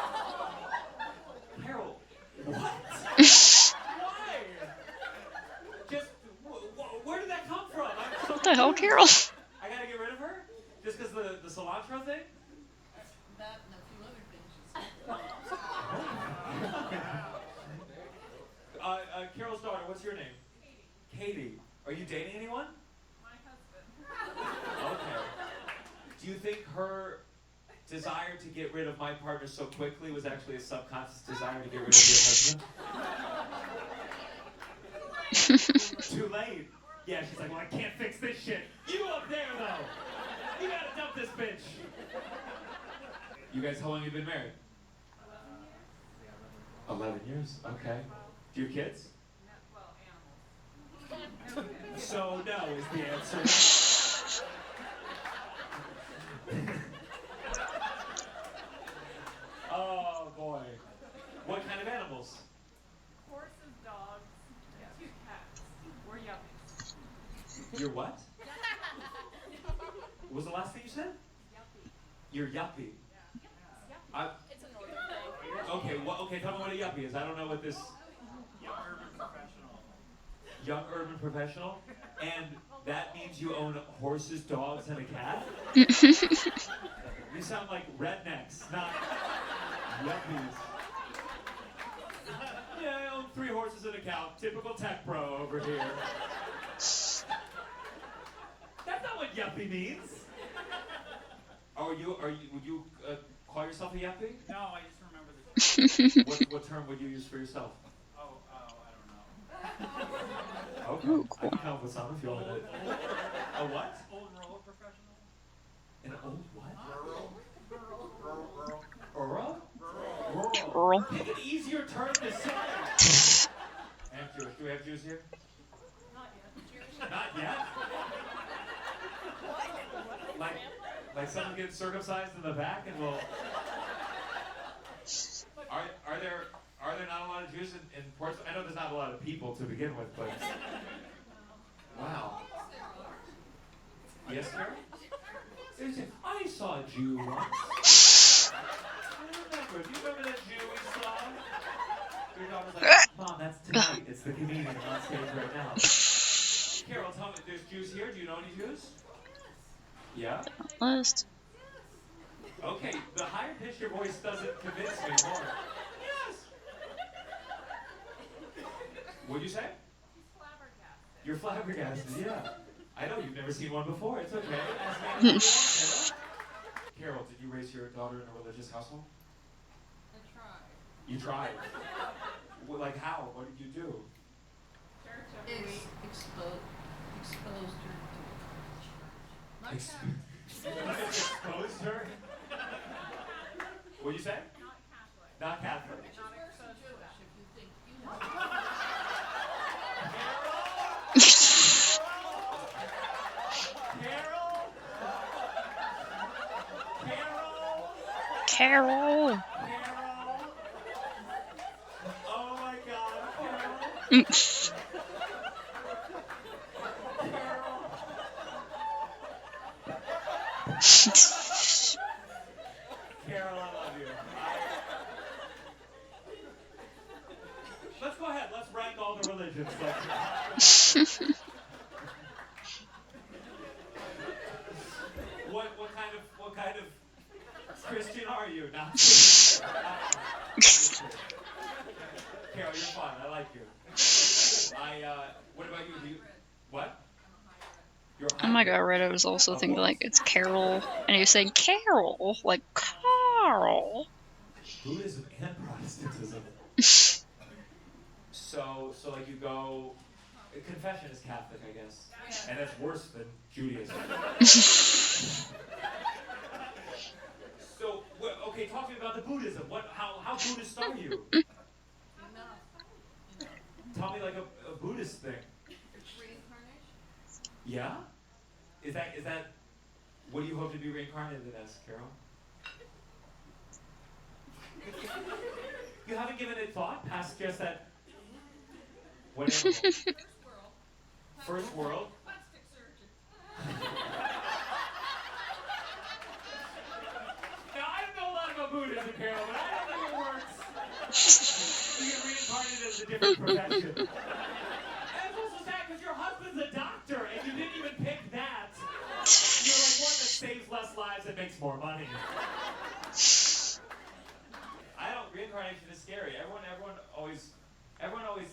Carol, what? Why? Just, where did that come from? I'm so What the hell, Carol? I gotta get rid of her? Just because the cilantro thing? That and a few other things. Carol's daughter, what's your name? Katie. Are you dating anyone? My husband. Okay. Do you think her desire to get rid of my partner so quickly was actually a subconscious desire to get rid of your husband? Too late. Yeah, she's like, well, I can't fix this shit. You up there, though. You gotta dump this bitch. You guys, how long have you been married? 11 years. Okay. Do you have kids? Well, animals. So no is the answer. Oh boy. What kind of animals? Horses, dogs, and 2 cats. We're yuppies. You're what? What was the last thing you said? Yuppie. You're yuppie. Yeah. It's a northern thing. Okay, tell me what a yuppie is. I don't know what this... Young urban professional. Young urban professional? And that means you own horses, dogs, and a cat? You sound like rednecks, not yuppies. Yeah, I own 3 horses and a cow. Typical tech bro over here. That's not what yuppie means. Would you call yourself a yuppie? No, I just remember the. What term would you use for yourself? I don't know. Okay. Ooh, cool. I can help with some if you want me to. A what? Old rural professional. An old what? Rural. Rural? Rural. Pick an easier term to say. And Jewish. Do we have Jews here? Not yet. Not yet? Like someone getting circumcised in the back and we'll... Are there not a lot of Jews in Portsmouth? I know there's not a lot of people to begin with, but... Wow. Yes, Carol? I saw a Jew once. I remember. Do you remember that Jew we saw? Your daughter's like, Mom, that's tonight. It's the comedian on stage right now. Carol, tell me, there's Jews here? Do you know any Jews? Yeah? List. Okay, the higher pitch your voice doesn't convince me more. Yes! What'd you say? He's flabbergasted. You're flabbergasted, yeah. I know you've never seen one before. It's okay. Ask me anything you want, Carol, did you raise your daughter in a religious household? I tried. You tried. Well, like how? What did you do? Church every week. Exposed her to not Ex- Catholic. Exposed her? What'd you say? Not Catholic. Not Catholic. Not exposed to that. If you think you know. Carol? Carol. Carol? Carol, I love you. Let's go ahead. Let's rank all the religions. What kind of Christian are you? No. Carol, you're fun. I like you. What about you? What? Oh my god, right, I was also thinking like it's Carol, and he was saying Carol, like Carl. Buddhism and Protestantism. So like you go, confession is Catholic, I guess, and that's worse than Judaism. So, okay, talk to me about the Buddhism. How Buddhist are you? Tell me like a Buddhist thing. Yeah? Is that what do you hope to be reincarnated as, Carol? You haven't given it thought past just that. What animal? First world. Plastic surgeon. Now I don't know a lot about Buddhism, Carol, but I don't think it works. You get reincarnated as a different profession. And it's also sad because your husband's a doctor and you didn't even pick that. You're like one that saves less lives and makes more money. Reincarnation is scary. Everyone always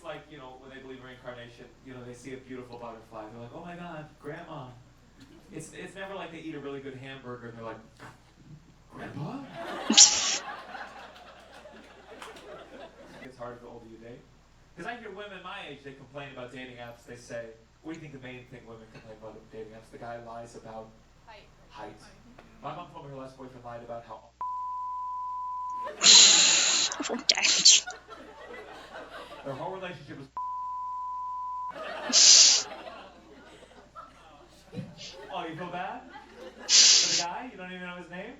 like, you know, when they believe in reincarnation, you know, they see a beautiful butterfly. They're like, oh my God, Grandma. It's never like they eat a really good hamburger and they're like, Grandpa? It's harder the older you date. Because I hear women my age, they complain about dating apps. They say, what do you think the main thing women complain about in dating apps? The guy lies about height. My mom told me her last boyfriend lied about how Oh, damage. their whole relationship was. Oh, you feel bad? For the guy? You don't even know his name?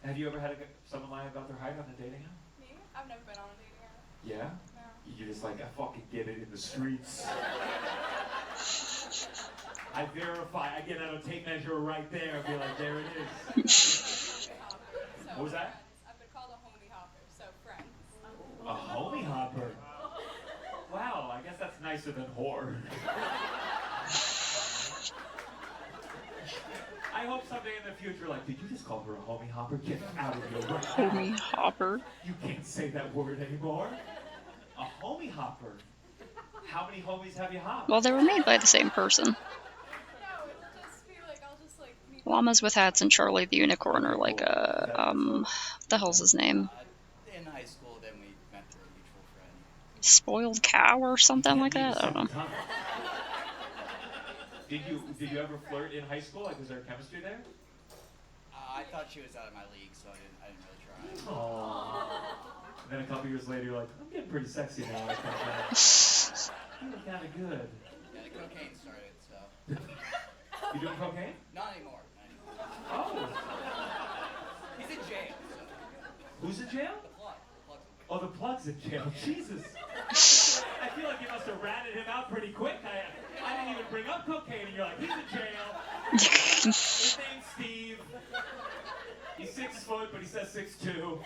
Have you ever had someone lie about their height on a dating app? Me? I've never been on a dating app. Yeah? No. You're just like, I fucking get it in the streets. I verify. I get out a tape measure right there and be like, there it is. What was that? I've been called a homie hopper, so friends. A homie hopper? Wow, I guess that's nicer than whore. I hope someday in the future, like, did you just call her a homie hopper? Get out of here right now. Homie hopper. You can't say that word anymore. A homie hopper? How many homies have you hopped? Well, they were made by the same person. No, it'll just be like, I'll just like meet Llamas with Hats and Charlie the Unicorn are like what the hell's his name? In high school, then we met through a mutual friend. Spoiled Cow or something like that? I don't know. Did you ever flirt in high school? Like, was there chemistry there? I thought she was out of my league, so I didn't really try. Aww. And then a couple years later, you're like, I'm getting pretty sexy now. I think you look kind of good. Yeah, the cocaine started, so. You doing cocaine? Not anymore. Oh. He's in jail. So. Who's in jail? The plug. Oh, the plug's in jail. Jesus. I feel like you must have ratted him out pretty quick. I didn't even bring up cocaine, and you're like, he's in jail. His name's Steve. He's 6 foot, but he says 6'2".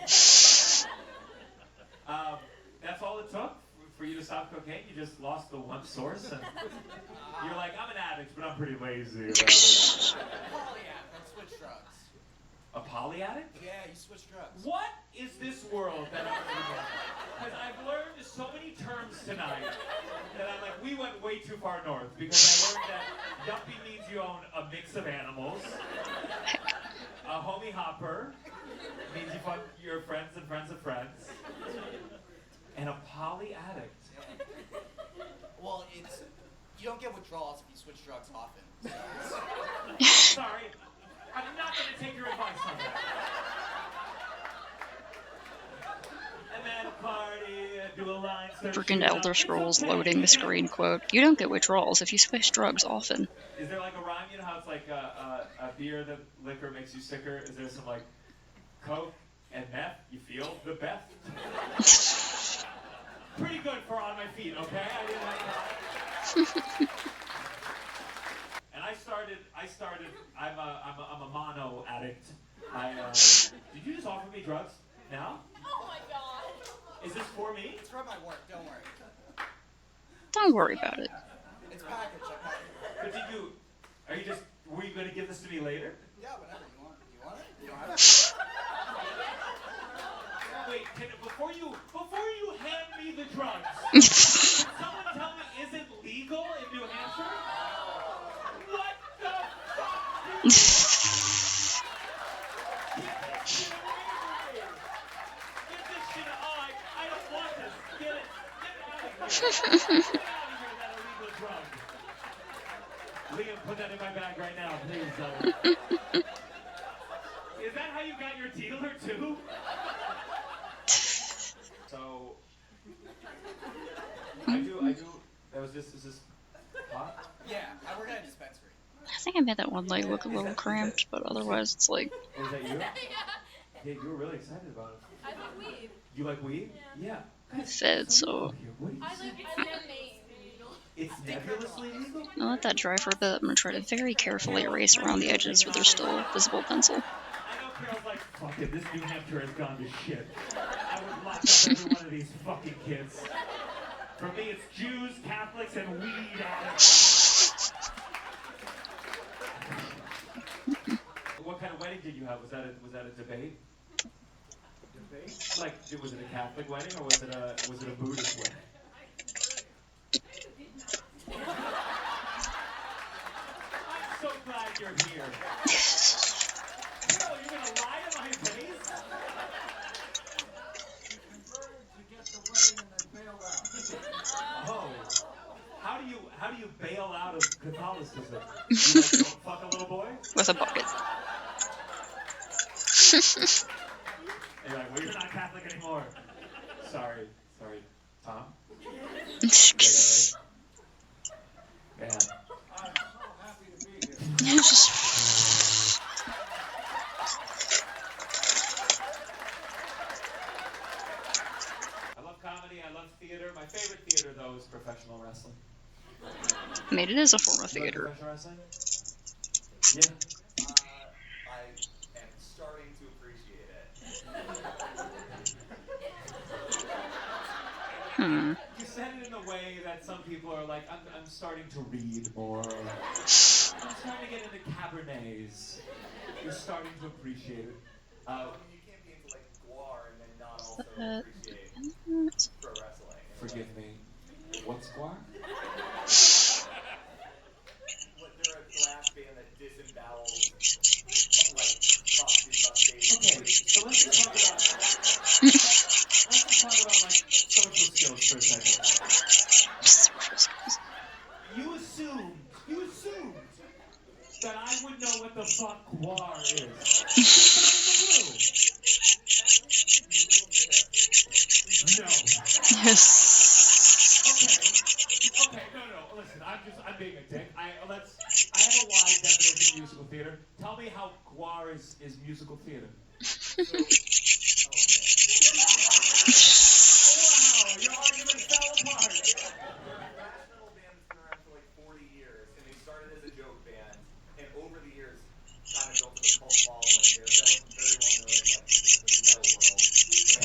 That's all it took for you to stop cocaine? You just lost the one source? And you're like, I'm an addict, but I'm pretty lazy about it. Polyact. I switch drugs. A poly addict? Yeah, you switch drugs. What is this world that I'm living in? Because I've learned so many terms tonight that I'm like, we went way too far north. Because I learned that yuppie means you own a mix of animals. A homie hopper means you fuck your friends and friends of friends. And a poly addict. Well, it's you don't get withdrawals if you switch drugs often. Sorry, I'm not going to take your advice on that. And then party, do a line. Freaking Elder Scrolls loading the screen quote. You don't get withdrawals if you switch drugs often. Is there like a rhyme? You know how it's like a beer that liquor makes you sicker? Is there some like Coke and meth? You feel the best. pretty good for on my feet, okay? I didn't have and I started, I'm a mono addict. Did you just offer me drugs now? Oh my god. Is this for me? It's from my work, don't worry. Don't worry about it. It's packaged, I packaged it. But were you going to give this to me later? Yeah, whatever you want. You want it? You don't have it? Wait, before you hand me the drugs, can someone tell me, is it legal in New Hampshire? What the fuck? Get this shit out. I don't want this. Get it out of here. Get out of here, that illegal drug. Liam, put that in my bag right now, please. Is that how you got your dealer, too? So, I do, is this hot? Yeah, I work at a dispensary. I think I made that one leg look a little cramped, but otherwise it's like... Is that you? Yeah. Yeah, you were really excited about it. I like weed. You like weed? Yeah. fed, so... What I live in their name. It's nebulously legal? I'll let that dry for a bit. I'm gonna try to very carefully erase around the edges where there's still a visible pencil. I know Carol's like, fuck it, this New Hampshire has gone to shit. I would lock up every one of these fucking kids. For me, it's Jews, Catholics, and weed addicts. What kind of wedding did you have? Was that a debate? Like, was it a Catholic wedding or was it a Buddhist wedding? I'm so glad you're here. Carol, you're gonna lie to my face? Oh, how do you bail out of Catholicism? You like go fuck a little boy? With a bucket. You're like, well, you're not Catholic anymore. Sorry, Tom. Man. I love comedy. I love theater. My favorite theater, though, is professional wrestling. I mean, it is a form of You like theater. professional wrestling? Yeah. I am starting to appreciate it. Hmm. You said it in a way that some people are like, I'm starting to read more. I'm starting to get into Cabernets. You're starting to appreciate it. You can't be into like guar and then not also appreciate pro wrestling. Forgive me. What's guar? They're a thrash band that disembowels like prostitutes on stage. Okay, so let's just talk about like social skills for a second. You assumed that I would know what the fuck guar is. No. Yes. Okay, no. Listen, I'm being a dick. I have a wide definition of musical theater. Tell me how guar is musical theater. Wow, your argument fell apart. Thrash metal band has been around for like 40 years, and they started as a joke band, and over the years kind of built a cult following. They're very well known in like the metal world. And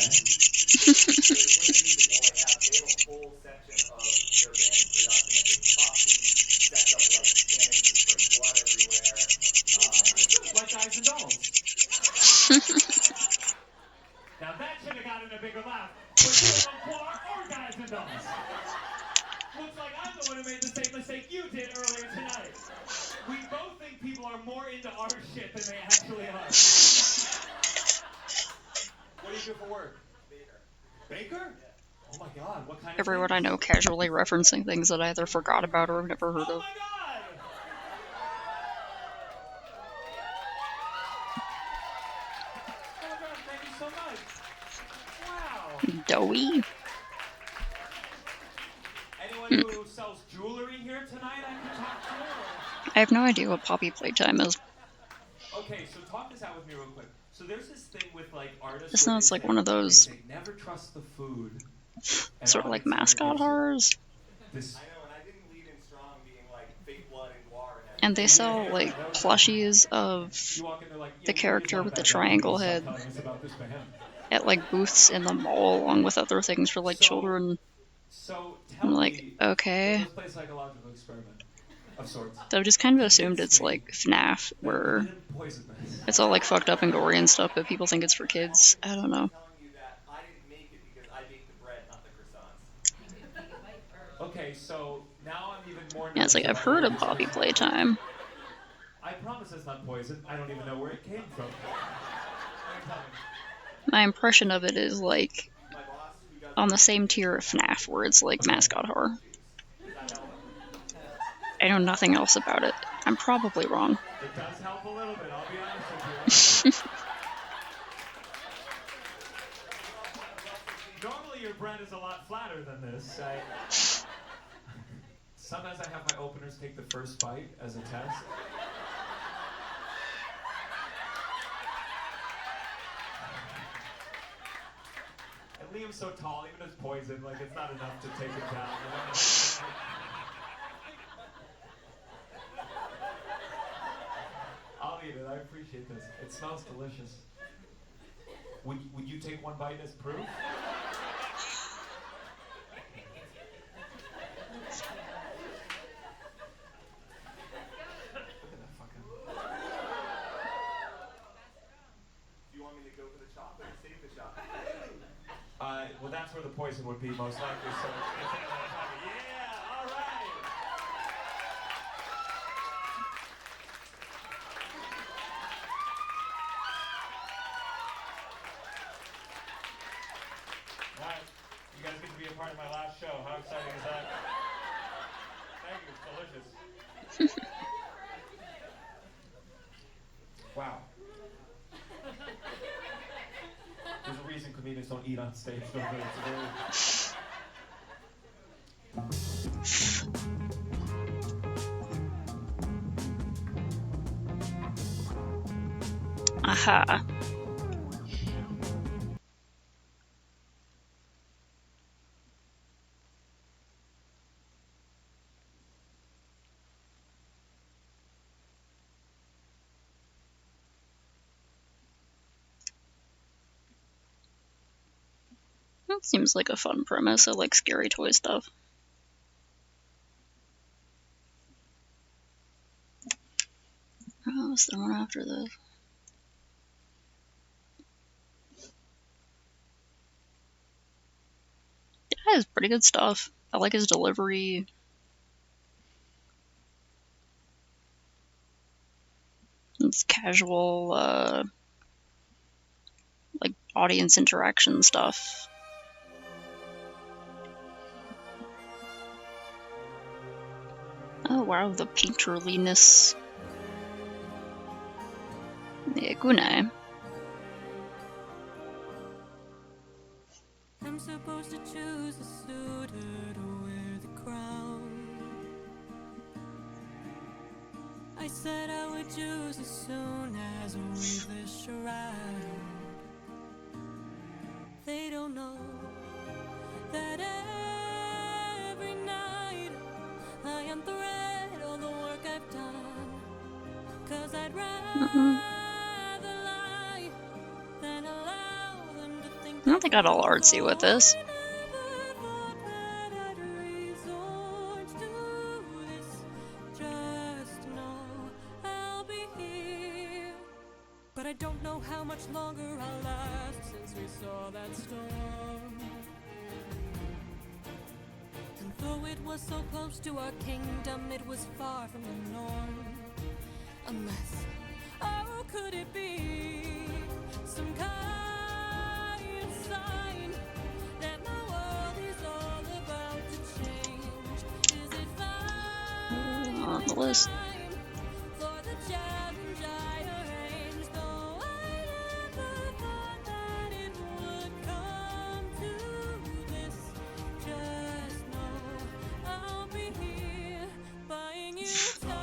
they have a full section of their band production that is costumes, sets up like stands just for blood everywhere. Like Guys and Dolls. Now that should have gotten a bigger laugh. Was it on guar or Guys and Dolls? Looks like I'm the one who made the same mistake you did earlier tonight. We both think people are more into our shit than they actually are. What do you do for work? Baker? Oh my god, what kind of Everyone I know casually referencing things that I either forgot about or have never heard of. Oh my god! Oh my god, thank you so much. Wow. Doughy. Anyone who sells jewelry here tonight I can talk to? I have no idea what Poppy Playtime is. Okay, so talk this out with me real quick. So there's this thing with like artists. This where sounds they like say- one of those- they say, never trust the food. Sort of like mascot horrors. This I know, and I didn't lead in strong being like fake blood and guar and And they sell like plushies of you walk into like the character with the triangle head about this for him. at like booths in the mall, along with other things for like children. So I'm tell like, me, okay. let's play a psychological experiment of sorts. So I've just kind of assumed it's like FNAF, where Poison this. it's all like fucked up and gory and stuff, but people think it's for kids. I don't know. telling you that I didn't make it because I baked the bread, not the croissants. Okay, so now I'm even more. Yeah, it's like I've heard of Poppy Playtime. I promise it's not poison. I don't even know where it came from. My impression of it is like on the same tier of FNAF, where it's like mascot horror. I know nothing else about it. I'm probably wrong. It does help a little bit, I'll be honest with you. Normally your bread is a lot flatter than this. Sometimes I have my openers take the first bite as a test. And Liam's so tall, even if it's poison, like it's not enough to take him down. You know? I'll eat it. I appreciate this. It smells delicious. Would you take one bite as proof? Look at that fucking. Do you want me to go for the chocolate or save the chocolate? Well, that's where the poison would be most likely. So, yeah, all right. All right, you guys get to be a part of my last show. How exciting is that? Thank you, it's delicious. Wow. There's a reason comedians don't eat on stage. Don't they? It's Aha. That seems like a fun premise. I like scary toy stuff. Oh, is there one after this? Yeah, it's pretty good stuff. I like his delivery. It's casual, like audience interaction stuff. Oh wow, the painterliness. Yeah, Gunai. I'm supposed to choose a suitor to wear the crown. I said I would choose as soon as we weave this shroud. They don't know that every night I unthread all the work I've done. 'Cause I'd rather lie than allow them to think I don't think I got all artsy with this. just know I'll be here. But I don't know how much longer I'll last since we saw that storm. And though it was so close to our kingdom, it was far from the norm. Unless, oh, could it be some kind of sign that my world is all about to change? Is it fine On the list. for the challenge I arranged? Though I never thought that it would come to this. Just know I'll be here buying you time.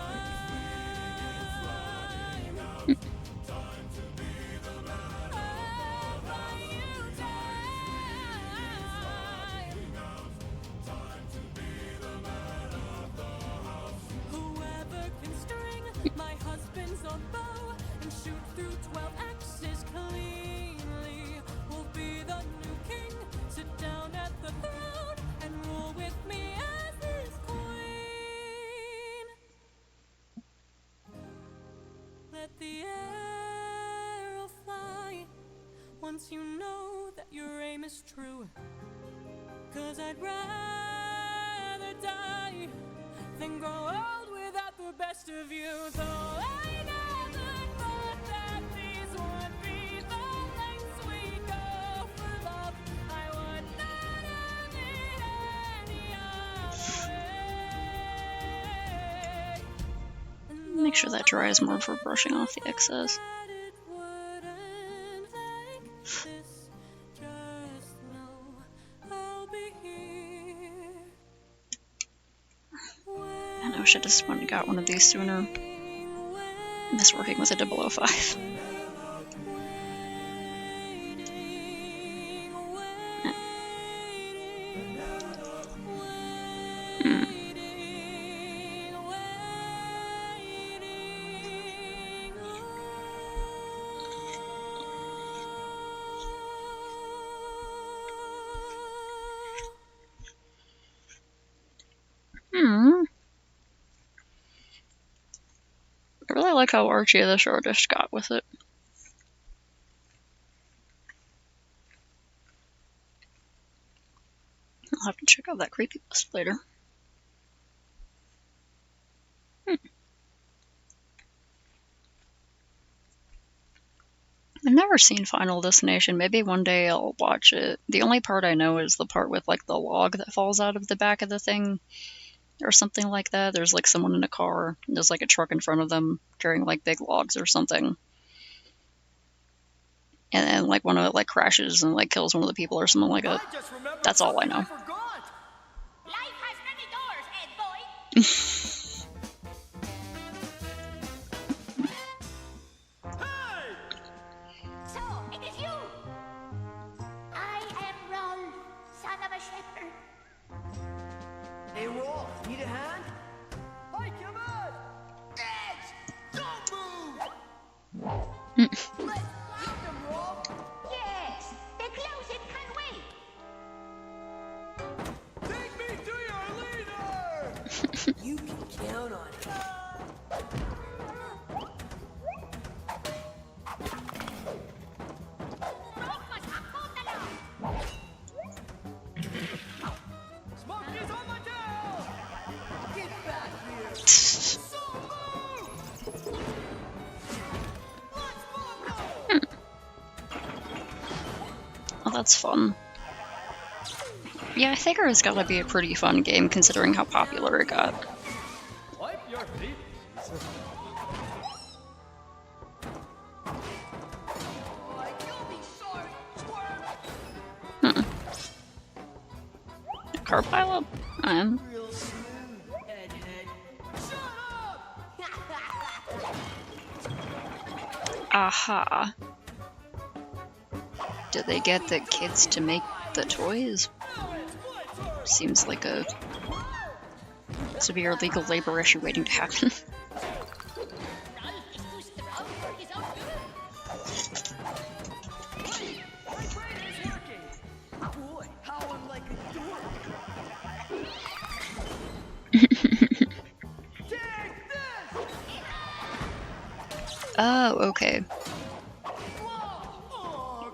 guns or bow and shoot through 12 axes cleanly. We'll be the new king, sit down at the throne and rule with me as his queen. Let the arrow fly once you know that your aim is true. 'Cause I'd rather die than grow old without the best of you. Though I never thought that these would be the lengths we go for love, I would not have it any other way. Make sure that dries more for brushing off the excess. I know I should have just went and got one of these sooner. I miss working with a 005. I really like how archy this artist got with it. I'll have to check out that creepypasta later. I've never seen Final Destination. Maybe one day I'll watch it. The only part I know is the part with like the log that falls out of the back of the thing or something like that. There's like someone in a car and there's like a truck in front of them carrying like big logs or something. And then like one of it like crashes and like kills one of the people or something like that. That's all I know. Life has many doors, Ed boy. So, it is you. I am Rolf, son of a shepherd. Hey, Rolf, need a hand? Hi, come on! Edge! Don't move! Let's find them, Rolf! Yes, the closet can wait. Take me to your leader! You can count on it. Smokey's on my tail! Get back here! So move! Let's follow! Oh, that's fun. Yeah, I figure it's gotta be a pretty fun game considering how popular it got. Wipe your feet. Car pileup? I am. Real smooth, Edhead. Shut up! Aha. Did they get the kids to make the toys? Seems like a severe legal labor issue waiting to happen. Boy, how I'm like a dork. Oh, okay.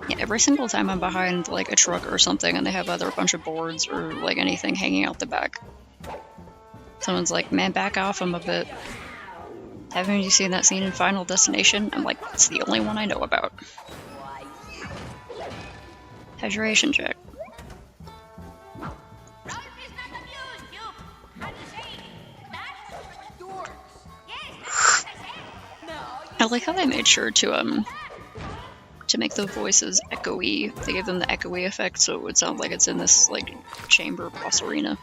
Yeah, every single time I'm behind like a truck or something and they have either a bunch of boards or like anything hanging out the back, someone's like, man, back off them a bit. Haven't you seen that scene in Final Destination? I'm like, it's the only one I know about. Hydration check. I like how they made sure to make the voices echoey. They gave them the echoey effect so it would sound like it's in this like chamber boss arena.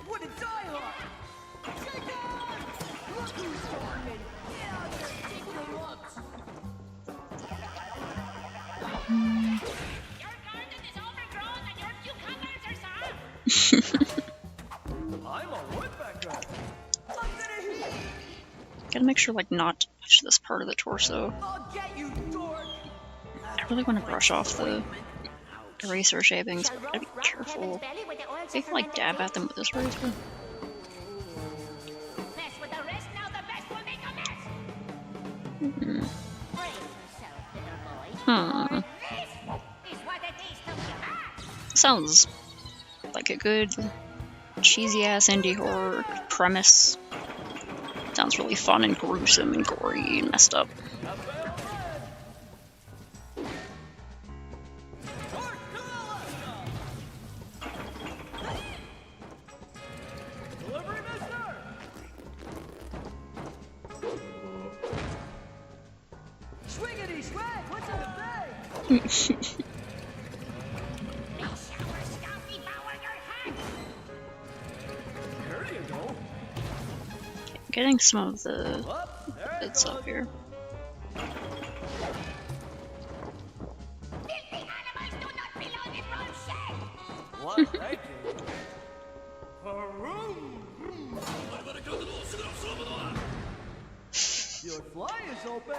Gotta make sure like not Just this part of the torso. I really want to brush off the eraser shavings, but I gotta be careful. I can like dab at them with this razor. Sounds like a good cheesy ass indie horror premise. Sounds really fun and gruesome and gory and messed up. Getting some of the bits up here. Your fly is open.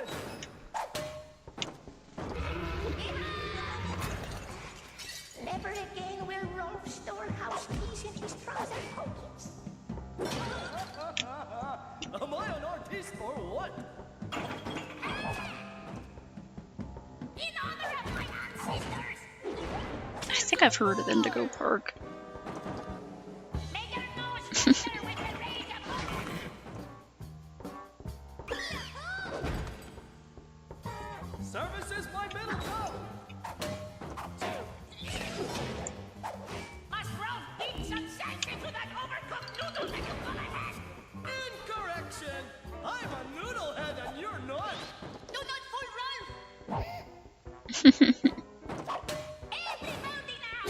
Never again will Rolf Storehouse tease in his trouser pockets. Am I an artist or what? In honor of my ancestors, I think I've heard of Indigo Park. may your nose flutter with the rage of Service is my middle toe. must Rolf beat some sense into that overcooked noodle that you call a head. Incorrection. I'm a noodle head and you're not. Do not fool Rolf. Everybody now.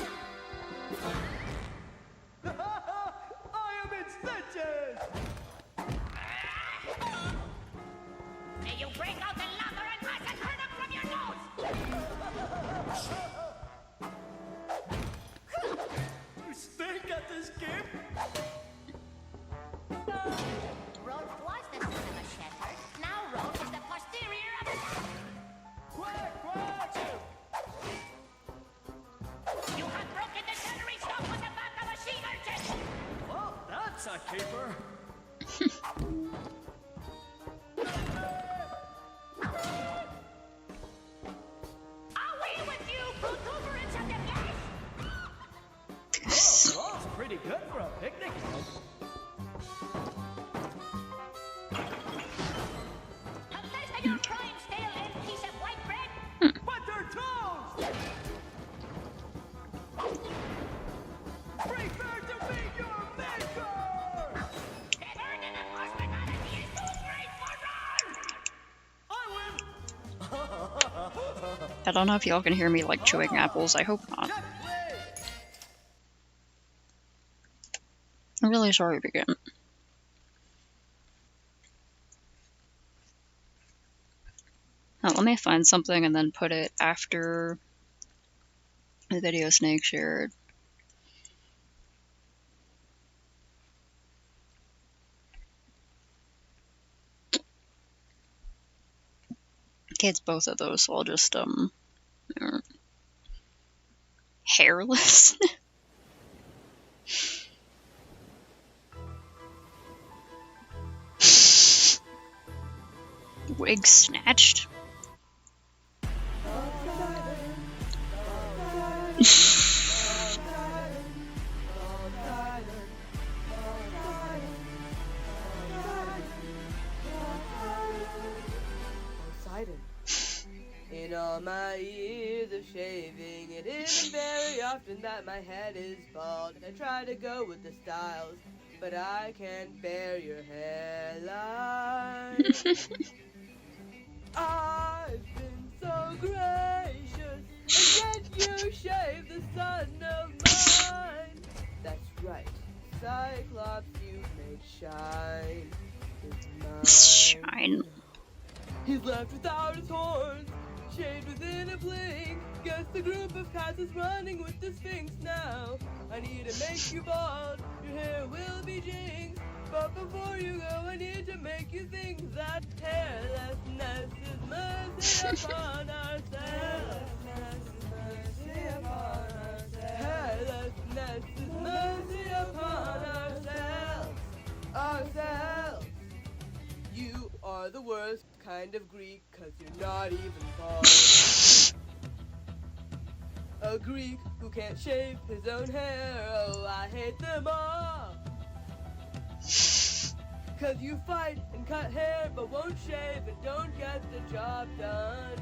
I am in stitches. May you break out the locker and massacre them from your nose. You stink at this game. Rolf was the son of a shepherd. Now Rolf is the posterior of a Quack, quack. You have broken the sugary stop with the back of a sea urchin. Well, that's a caper. Away with you, protuberance of the flesh! Rolf's pretty good for a picnic. Unless they are prime stale and piece of white bread. But they're toast. Prepare to meet your maker. The burden of hospitality is too great for Rolf! I don't know if y'all can hear me like chewing apples. I hope not. I'm really sorry, Begin. Now, let me find something and then put it after the video Snake shared. Okay, it's both of those, so I'll just, hairless? Wig snatched? In all my years of shaving, it isn't very often that my head is bald. I try to go with the styles, but I can't bear your hairline. I've been so gracious, and yet you shave the son of mine. That's right, Cyclops, you made shine is mine. Shine. He's left without his horns, shaved within a blink. Guess the group of cats is running with the Sphinx now. I need to make you bald, your hair will be jinxed. But before you go, I need to make you think that carelessness is mercy upon ourselves. Mercy upon ourselves. Carelessness is mercy upon ourselves. Ourselves. You are the worst kind of Greek, 'cause you're not even bald. A Greek who can't shave his own hair, oh, I hate them all. 'Cause you fight and cut hair, but won't shave and don't get the job done.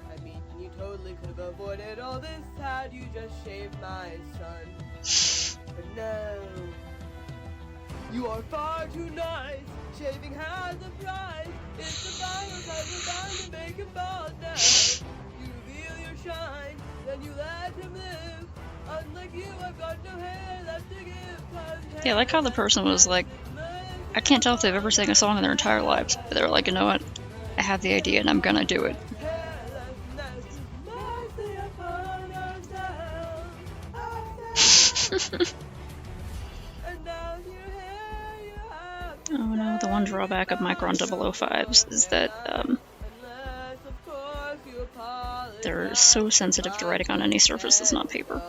I mean, you totally could have avoided all this had you just shaved my son. But no. You are far too nice. Shaving has a price. It's the final type designed to make him bald now. You reveal your shine, then you let him live. Unlike you, I've got no hair left to give. Yeah, I like how the person was like, I can't tell if they've ever sang a song in their entire lives, but they're like, you know what? I have the idea and I'm gonna do it. Oh no, the one drawback of Micron 005s is that they're so sensitive to writing on any surface that's not paper.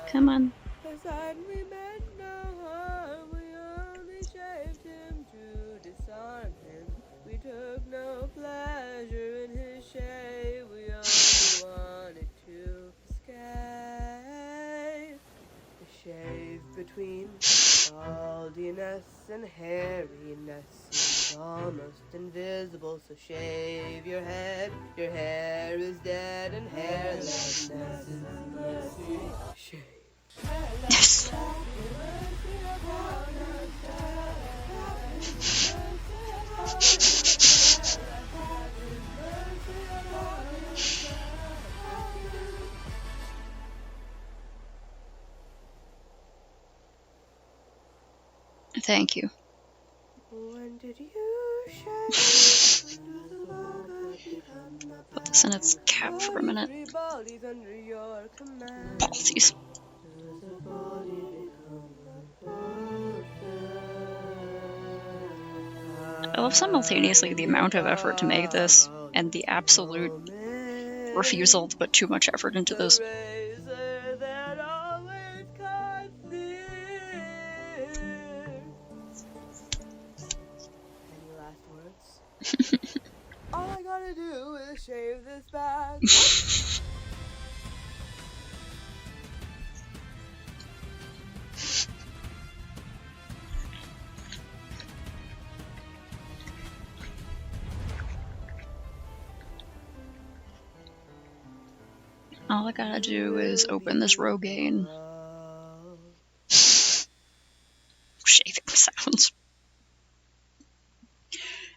Come on. We took no pleasure in his shade. We only wanted to escape the shave between baldiness and hairiness is almost invisible. So shave your head. Your hair is dead, and hairlessness is mercy. Shave. Yes. Thank you. When did you Put this in its cap for a minute. Balsies. I love simultaneously the amount of effort to make this and the absolute refusal to put too much effort into this. All I gotta do is shave this back. All I gotta do is open this Rogaine. Shaving sounds.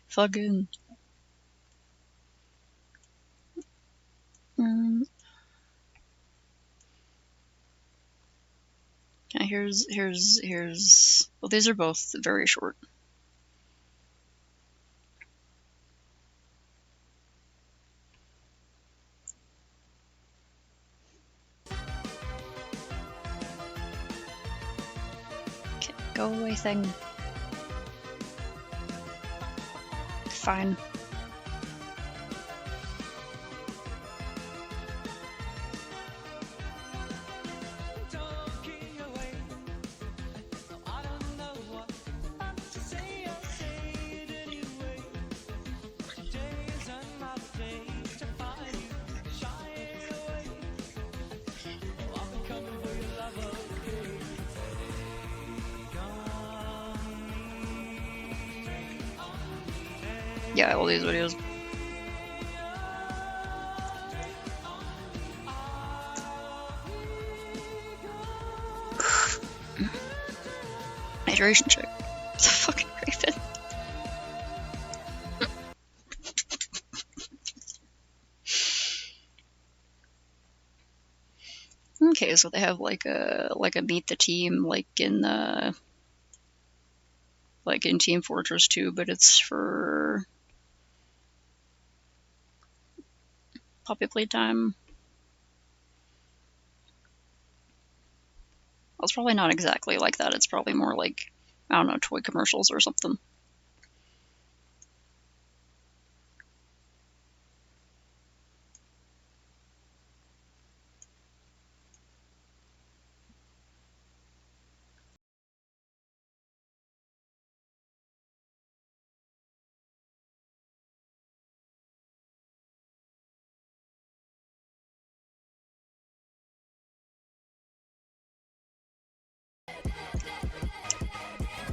Fucking. Okay, here's. Well, these are both very short. Okay, go away, thing. Fine. Yeah, all these videos. Hydration check. It's a fucking raven. Okay, so they have like a meet the team like in Team Fortress 2, but it's for Poppy Playtime. Well, it's probably not exactly like that. It's probably more like, I don't know, toy commercials or something.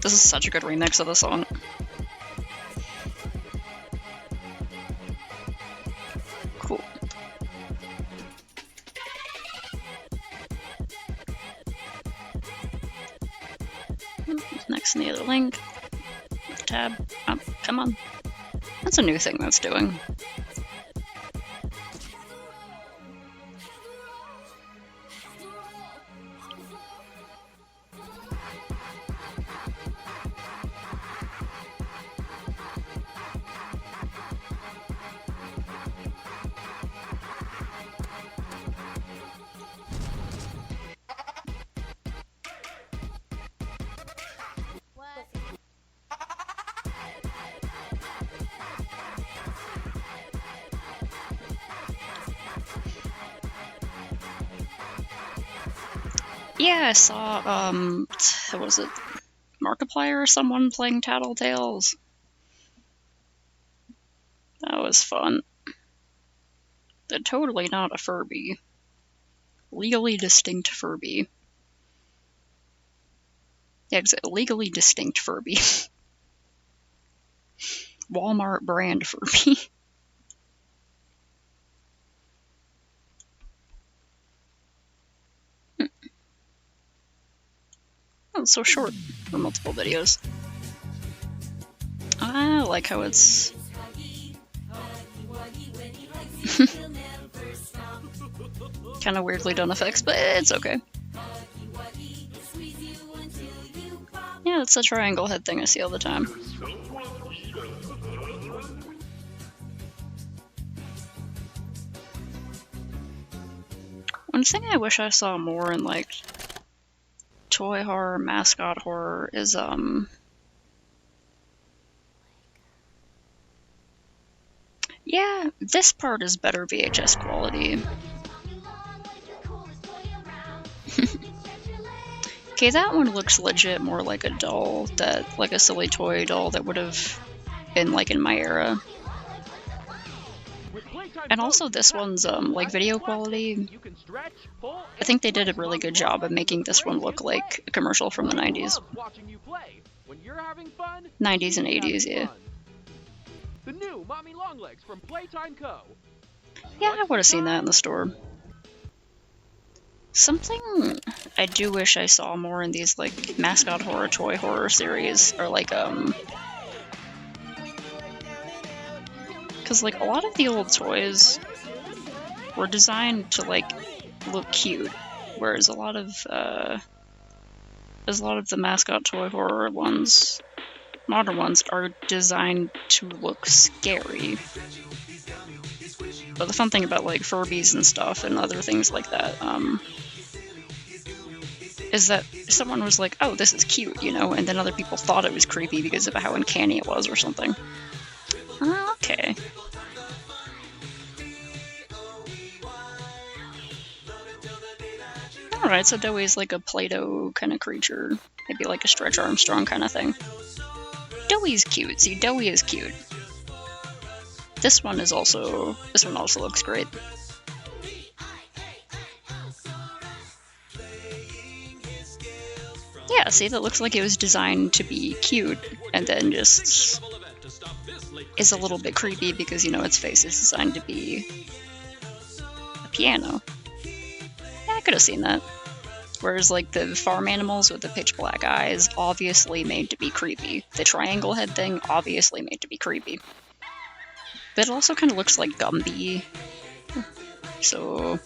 This is such a good remix of the song. Cool. Next in the other link. Tab. Oh, come on. That's a new thing that's doing. Yeah, I saw, what was it? Markiplier or someone playing Tattletales. That was fun. They're totally not a Furby. Legally distinct Furby. Yeah, legally distinct Furby. Walmart brand Furby. Oh, it's so short for multiple videos. I like how it's... kind of weirdly done effects, but it's okay. Yeah, it's a triangle head thing I see all the time. One thing I wish I saw more in, like, toy horror, mascot horror is, yeah, this part is better VHS quality. Okay, that one looks legit more like a doll, like a silly toy doll that would have been, like, in my era. And also this one's, like, video quality. I think they did a really good job of making this one look like a commercial from the 90s. 90s and 80s, yeah. The new Mommy Longlegs from Playtime Co. Yeah, I would have seen that in the store. Something I do wish I saw more in these, like, mascot horror, toy horror series, or, like, because, like, a lot of the old toys were designed to, like, look cute, whereas a lot of the mascot toy horror ones, modern ones, are designed to look scary. But the fun thing about, like, Furbies and stuff and other things like that, is that someone was like, oh, this is cute, you know, and then other people thought it was creepy because of how uncanny it was or something. Okay. Alright, so Dewey's like a Play-Doh kind of creature. Maybe like a Stretch Armstrong kind of thing. Dewey's cute. See, Dewey is cute. This one also looks great. Yeah, see, that looks like it was designed to be cute, and then just is a little bit creepy because, you know, its face is designed to be a piano. Yeah, I could have seen that. Whereas, like, the farm animals with the pitch black eyes, obviously made to be creepy. The triangle head thing, obviously made to be creepy. But it also kind of looks like Gumby. So...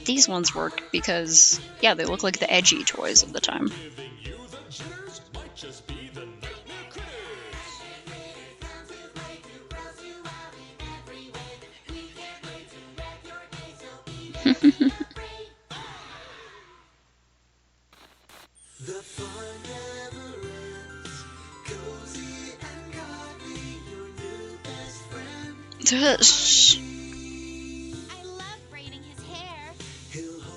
These ones work because, yeah, they look like the edgy toys of the time. The fun never ends. Cozy and cuddly, your new best friend.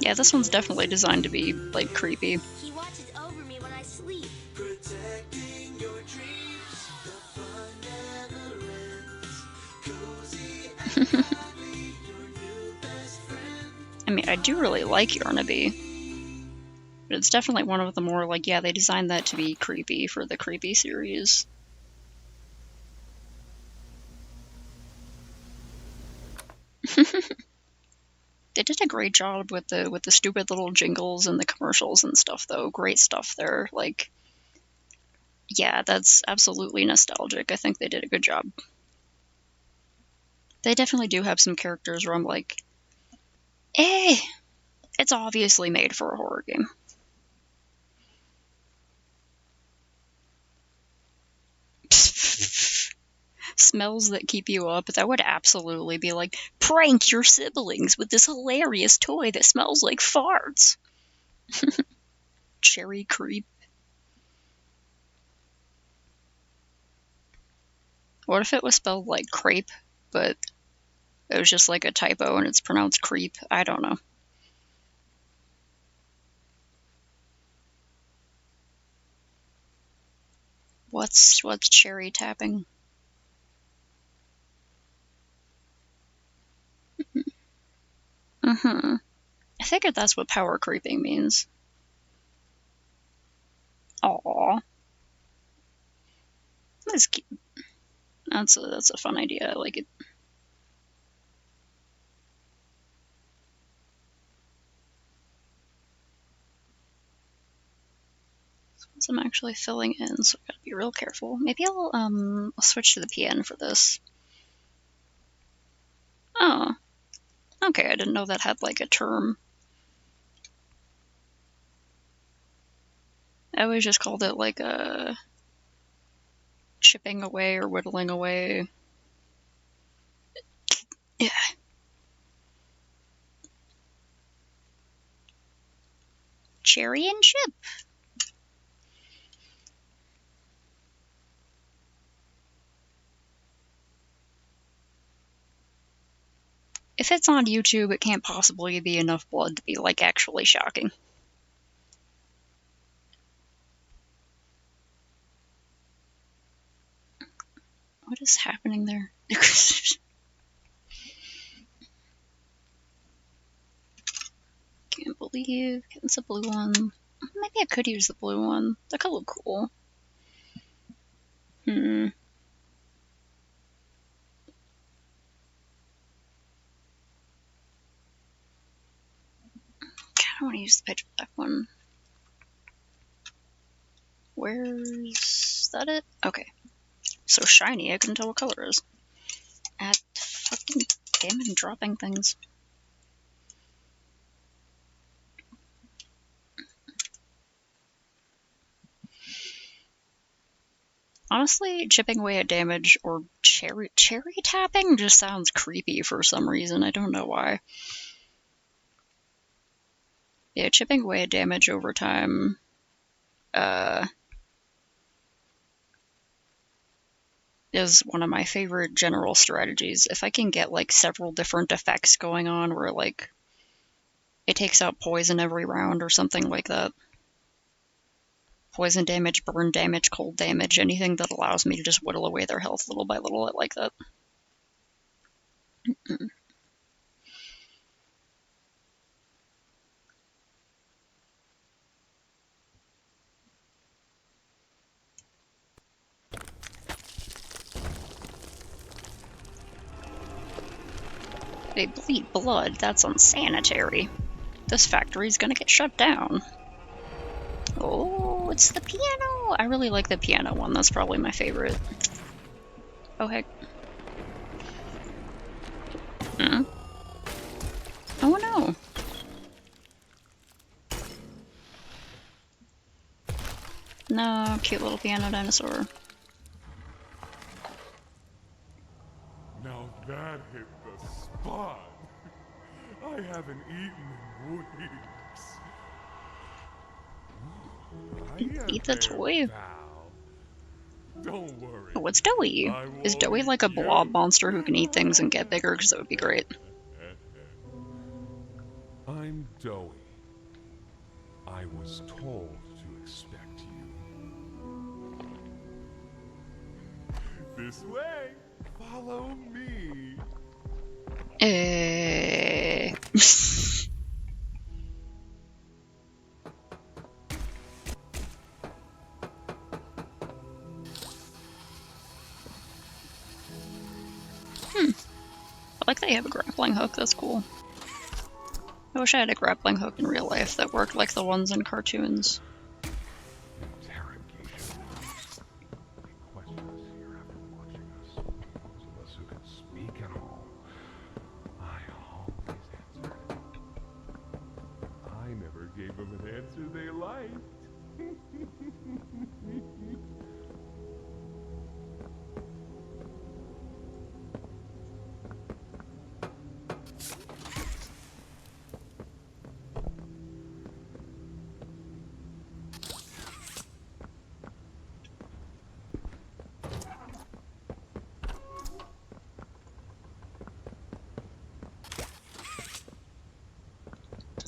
Yeah, this one's definitely designed to be, like, creepy. He watches over me when I sleep. Protecting your dreams. The fun never ends. Cozy and cuddly, your new best friend. I mean, I do really like Yarnaby. But it's definitely one of the more, like, yeah, they designed that to be creepy for the creepy series. They did a great job with the stupid little jingles and the commercials and stuff, though. Great stuff there. Like, yeah, that's absolutely nostalgic. I think they did a good job. They definitely do have some characters where I'm like, it's obviously made for a horror game. Smells that keep you up. That would absolutely be like, prank your siblings with this hilarious toy that smells like farts. Cherry creep. What if it was spelled like crepe, but it was just like a typo and it's pronounced creep? I don't know. What's cherry tapping? I figured that's what power creeping means. Aww. That's cute. That's a fun idea. I like it. So I'm actually filling in, so I gotta be real careful. Maybe I'll switch to the PN for this. Oh. Okay, I didn't know that had like a term. I always just called it like a chipping away or whittling away. Yeah. Cherry and chip. If it's on YouTube, it can't possibly be enough blood to be like actually shocking. What is happening there? Can't believe it's a blue one. Maybe I could use the blue one. That could look cool. Kinda want to use the pitch black one. Where's that it? Okay. So shiny, I couldn't tell what color it is. At fucking damn it, dropping things. Honestly, chipping away at damage or cherry tapping just sounds creepy for some reason. I don't know why. Yeah, chipping away at damage over time. Is one of my favorite general strategies. If I can get like several different effects going on where like it takes out poison every round or something like that. Poison damage, burn damage, cold damage, anything that allows me to just whittle away their health little by little, I like that. They bleed blood, that's unsanitary. This factory's gonna get shut down. Oh, it's the piano! I really like the piano one, that's probably my favorite. Oh heck. Oh no! No, cute little piano dinosaur. Now that hit the spot. I haven't eaten in weeks. Eat the toy? Don't worry. Oh, what's Doughy? Is Doughy like a blob monster who can eat things and get bigger? Because that would be great. I'm Doughy. I was told to expect you. This way. Follow me. I like that you have a grappling hook, that's cool. I wish I had a grappling hook in real life that worked like the ones in cartoons. I never gave them an answer they liked.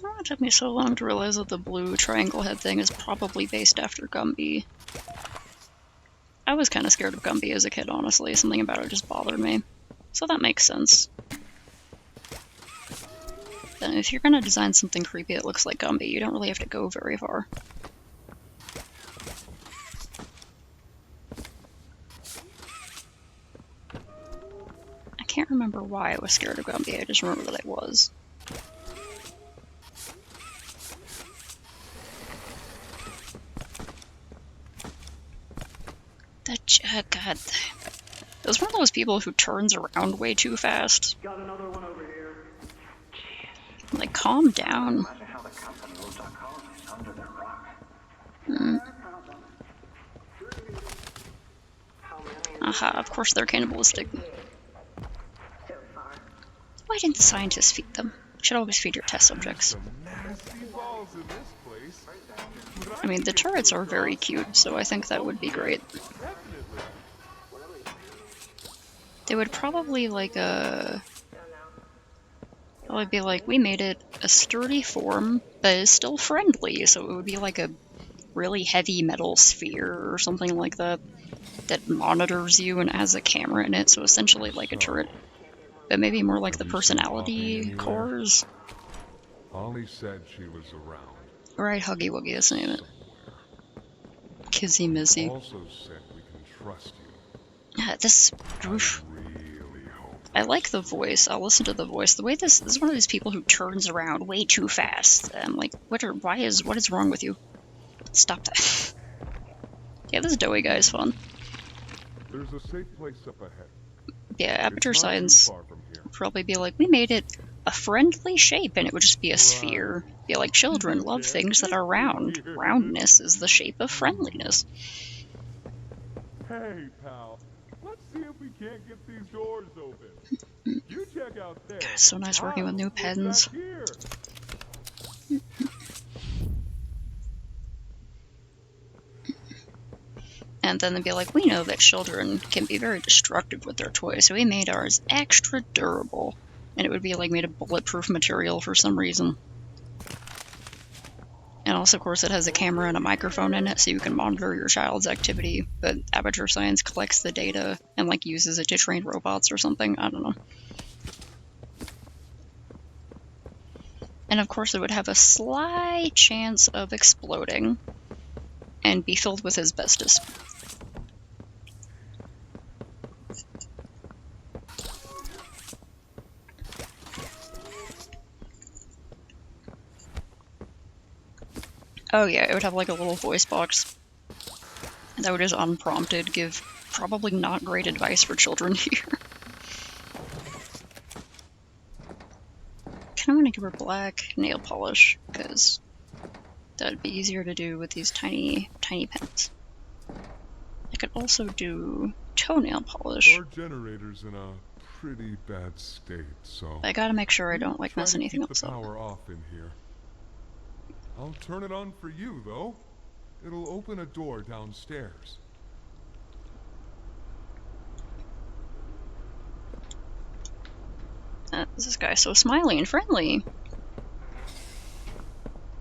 Oh, it took me so long to realize that the blue triangle head thing is probably based after Gumby. I was kind of scared of Gumby as a kid, honestly. Something about it just bothered me. So that makes sense. Then if you're gonna design something creepy that looks like Gumby, you don't really have to go very far. I can't remember why I was scared of Gumby, I just remember that I was. God. It was one of those people who turns around way too fast. Got another one over here. Like, calm down. Aha, of course they're cannibalistic. Why didn't the scientists feed them? Should always feed your test subjects. I mean, the turrets are very cute, so I think that would be great. They would probably probably be like, we made it a sturdy form, but it's still friendly, so it would be like a really heavy metal sphere or something like that, that monitors you and has a camera in it, so essentially like a turret. But maybe more like the personality cores. Ollie said she was around. Right, Huggy Wuggy, that's the name of it. Kizzy Mizzy. Also said we can trust you. This... Oof. I like the voice. I'll listen to the voice. The way this is one of these people who turns around way too fast. I'm like, what is wrong with you? Stop that. Yeah, this Doughy guy is fun. There's a safe place up ahead. Yeah, Aperture Science would probably be like, we made it a friendly shape, and it would just be a sphere. Be like, children love things that are round. Roundness is the shape of friendliness. Hey, pal. Let's see if we can't get these doors open. You check out there. God, so nice working with new pens. And then they'd be like, we know that children can be very destructive with their toys, so we made ours extra durable. And it would be like made of bulletproof material for some reason. And also, of course, it has a camera and a microphone in it, so you can monitor your child's activity. But Aperture Science collects the data and like uses it to train robots or something. I don't know. And of course, it would have a slight chance of exploding and be filled with asbestos. Oh yeah, it would have like a little voice box that would just unprompted give probably not great advice for children here. Kinda wanna give her black nail polish, because that'd be easier to do with these tiny pens. I could also do toenail polish. Our generator's in a pretty bad state, so I gotta make sure I don't like mess anything else the up. power off in here. I'll turn it on for you, though. It'll open a door downstairs. This guy's so smiley and friendly.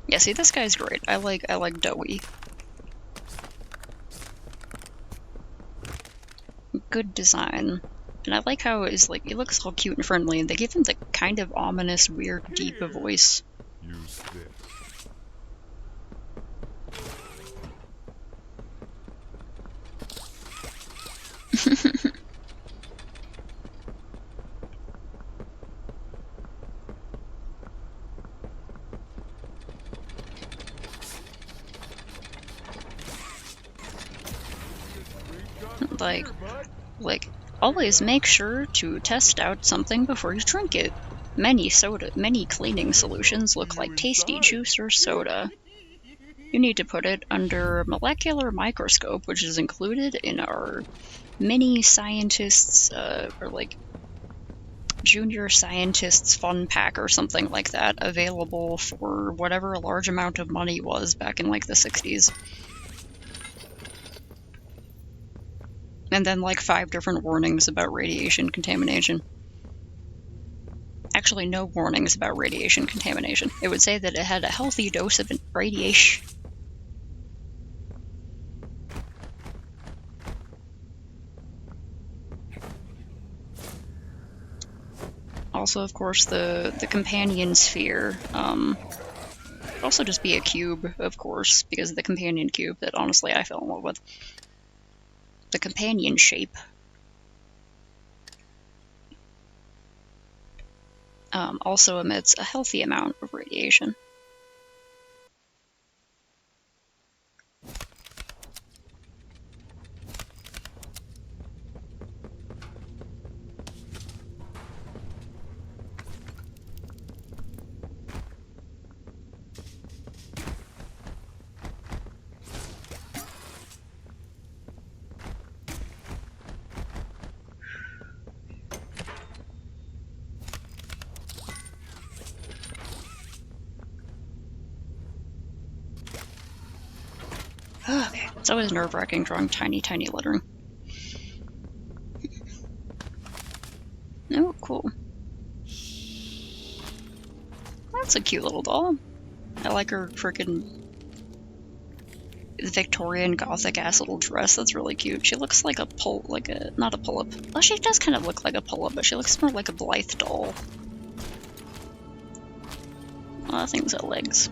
Yeah, see, this guy's great. I like Doughy. Good design. And I like how it's like, he looks all cute and friendly, and they give him the kind of ominous, weird, deep voice. Use this. Like, always make sure to test out something before you drink it. Many cleaning solutions look like tasty juice or soda. You need to put it under molecular microscope, which is included in our mini scientists, or like junior scientists fun pack or something like that, available for whatever a large amount of money was back in like the 60s. And then like 5 different warnings about radiation contamination. Actually, no warnings about radiation contamination. It would say that it had a healthy dose of radiation. Also, of course, the companion sphere. Also just be a cube, of course, because of the companion cube that honestly I fell in love with. The companion shape. Also emits a healthy amount of radiation. Okay, it's always nerve-wracking drawing tiny lettering. Oh, cool. That's a cute little doll. I like her frickin' Victorian Gothic-ass little dress. That's really cute. She looks like a not a pull-up. Well, she does kind of look like a pull-up, but she looks more like a Blythe doll. Oh, that thing's got legs.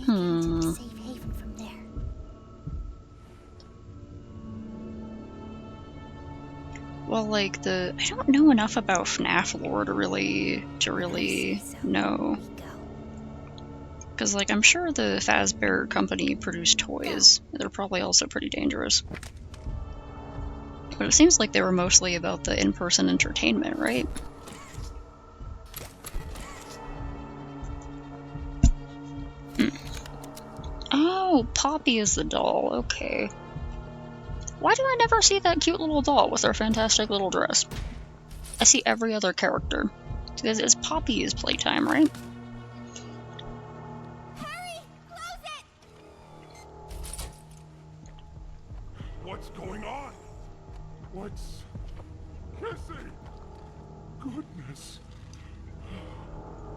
Safe haven from there. Well, like I don't know enough about FNAF lore to really know. Because, like, I'm sure the Fazbear Company produced toys. They're probably also pretty dangerous. But it seems like they were mostly about the in-person entertainment, right? Oh, Poppy is the doll. Okay. Why do I never see that cute little doll with her fantastic little dress? I see every other character. Because it's Poppy's playtime, right? Hurry! Close it! What's going on? What's... Kissy! Goodness.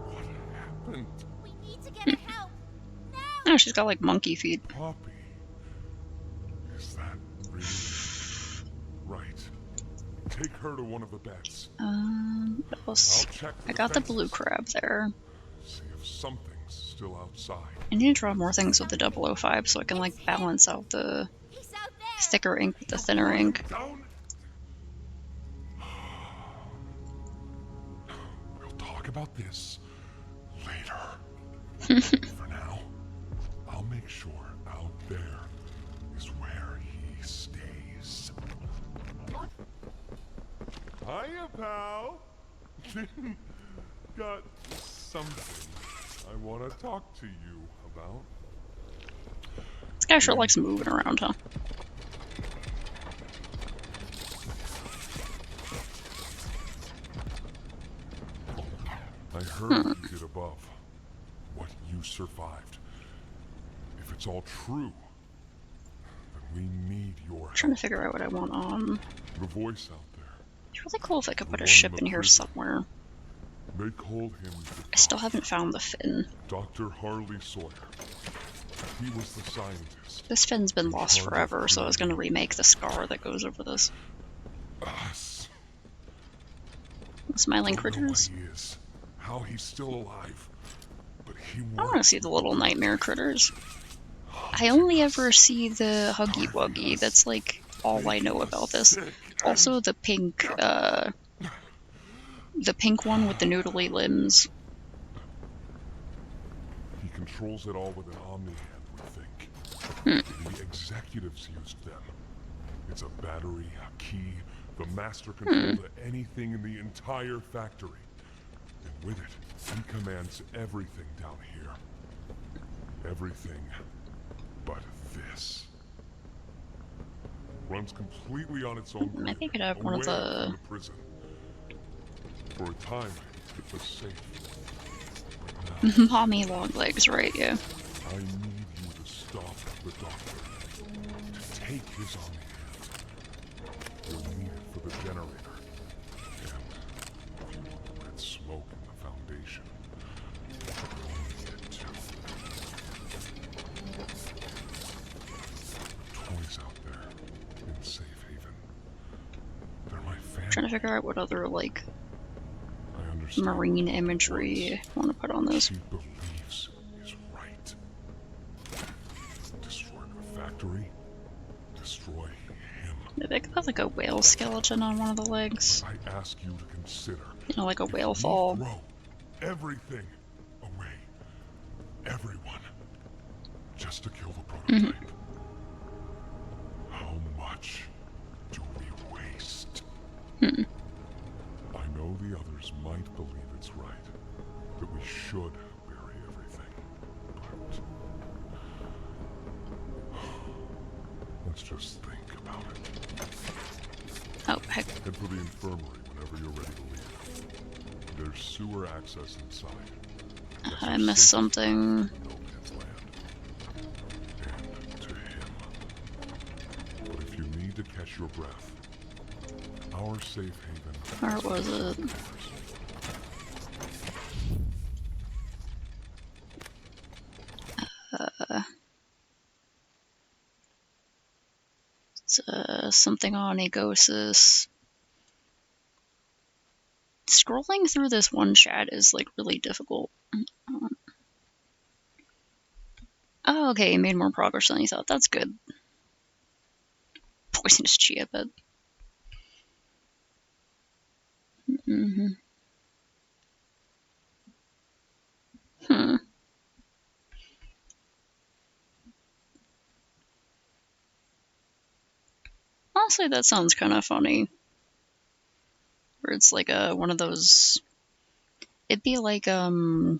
What happened? We need to get her help. Oh, she's got like monkey feet. Poppy. Is that really... Right. Take her to one of the beds. What else? I got the blue crab there. See if something's still outside. I need to draw more things with the 005 so I can like balance out the thicker ink with the thinner ink. We'll talk about this later. For now, I'll make sure out there is where he stays. Hiya, pal. Got something I want to talk to you about. This guy sure likes moving around, huh? I heard you did above. What you survived. If it's all true, then we need your help. Trying to figure out what I want on. The voice out there. It's really cool if I could put a One ship in in the here prison. somewhere. They called him I still haven't found the fin. Dr. Harley Sawyer. He was the scientist. This fin's been lost forever, so I was gonna remake the scar that goes over this. Us. The smiling Don't know what critters. he is, how he's still alive, but he I want to see the little nightmare critters. I only ever see the Huggy Wuggy. That's like all I know about this. Also the pink one with the noodly limbs. He controls it all with an omni-hand, we think. The executives used them. It's a battery, a key, the master control to anything in the entire factory. And with it, he commands everything down here. Everything but this. Runs completely on its own I grid, think I could have one of away the- from the prison. For a time, it was safe. But now, Mommy long legs, right? Yeah. I need you to stop the doctor. To take his omni-hand. You'll need it for the generator. And if you want the red smoke in the foundation, you'll need it too. Toys out there in Safe Haven. They're my family. Trying to figure out what other like I understand. marine imagery I want to put on this. She believes is right. Destroy the factory. Destroy him. Maybe I could put like a whale skeleton on one of the legs. I ask you to consider. You know, like a whale We fall. throw everything away. Everyone. Just to kill the prototype. How much do we waste? I know the others might believe it's right. That we should bury everything. But let's just think about it. Oh, heck. Head for the infirmary whenever you're ready to leave. There's sewer access inside. That's I our missed safe something. No Man's Land. And to him. But if you need to catch your breath, our safe haven. Where was it? It's something on Agosis. Scrolling through this one chat is like really difficult. Oh, okay, you made more progress than you thought. That's good. Poisonous chia bed. Honestly, that sounds kind of funny. Where it's like one of those. It'd be like one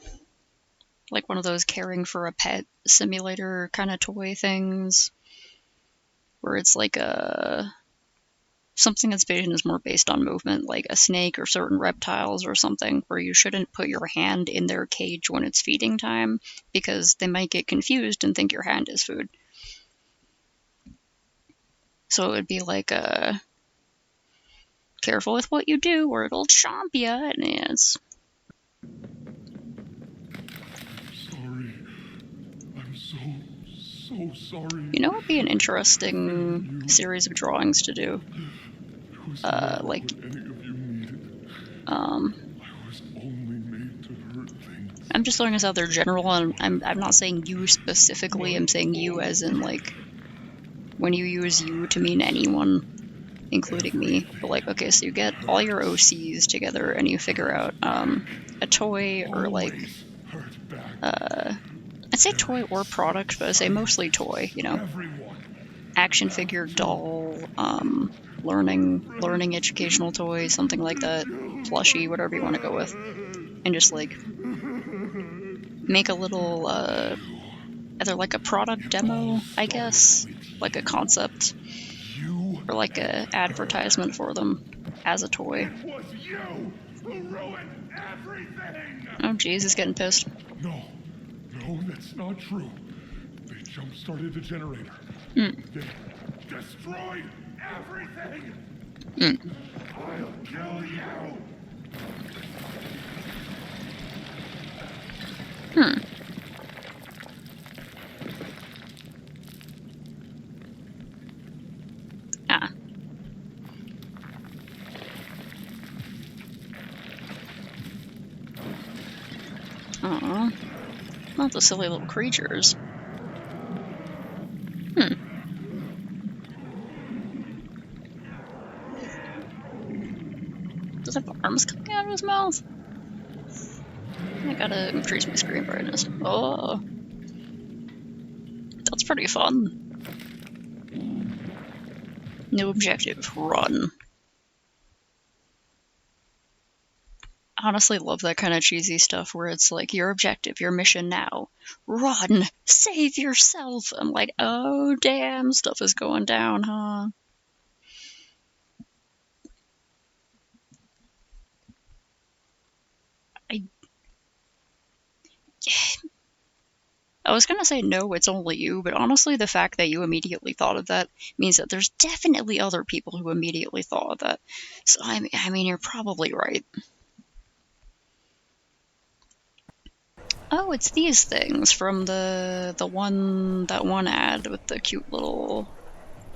of those caring for a pet simulator kind of toy things, where it's like something that's more based on movement, like a snake or certain reptiles or something, where you shouldn't put your hand in their cage when it's feeding time because they might get confused and think your hand is food. So it would be like careful with what you do or it'll chomp you. And it's Sorry. I'm so sorry. You know, it'd be an interesting series of drawings to do. Like, I'm just throwing this out there general, and I'm not saying you specifically, I'm saying you as in, like, when you use you to mean anyone, including me. But, like, okay, so you get all your OCs together, and you figure out, a toy, or, like, I'd say toy or product, but I'd say mostly toy, you know. Action figure, doll, learning educational toy, something like that, plushie, whatever you want to go with, and just like make a little either like a product demo, I guess, like a concept, or like a advertisement for them as a toy. It was you who ruined everything! Oh, jeez, he's getting pissed. No, that's not true. They jump-started the generator. Hmm. They destroyed everything! Hmm. I'll kill you! Hmm. Ah. Aw. Not the silly little creatures. Hmm. Does it have arms coming out of his mouth? I gotta increase my screen brightness. Oh. That's pretty fun. New objective, run. Honestly love that kind of cheesy stuff where it's like, your objective, your mission now, run, save yourself. I'm like, oh damn, stuff is going down, huh? I was gonna say no, it's only you, but honestly the fact that you immediately thought of that means that there's definitely other people who immediately thought of that. So I mean you're probably right. Oh, it's these things from that one ad with the cute little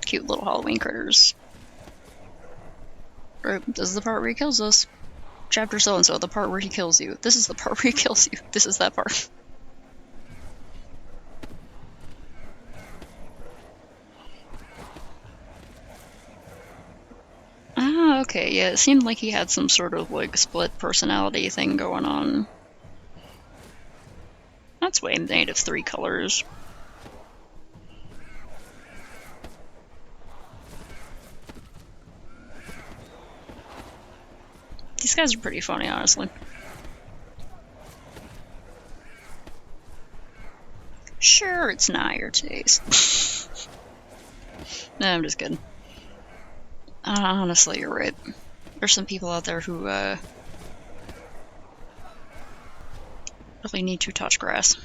Halloween critters. Or this is the part where he kills us. Chapter so and so, the part where he kills you. This is the part where he kills you. This is that part. Ah, okay, yeah, it seemed like he had some sort of like split personality thing going on. That's why I'm made of 3 colors. These guys are pretty funny, honestly. Sure, it's not your taste. No, I'm just kidding. Honestly, you're right. There's some people out there who really need to touch grass.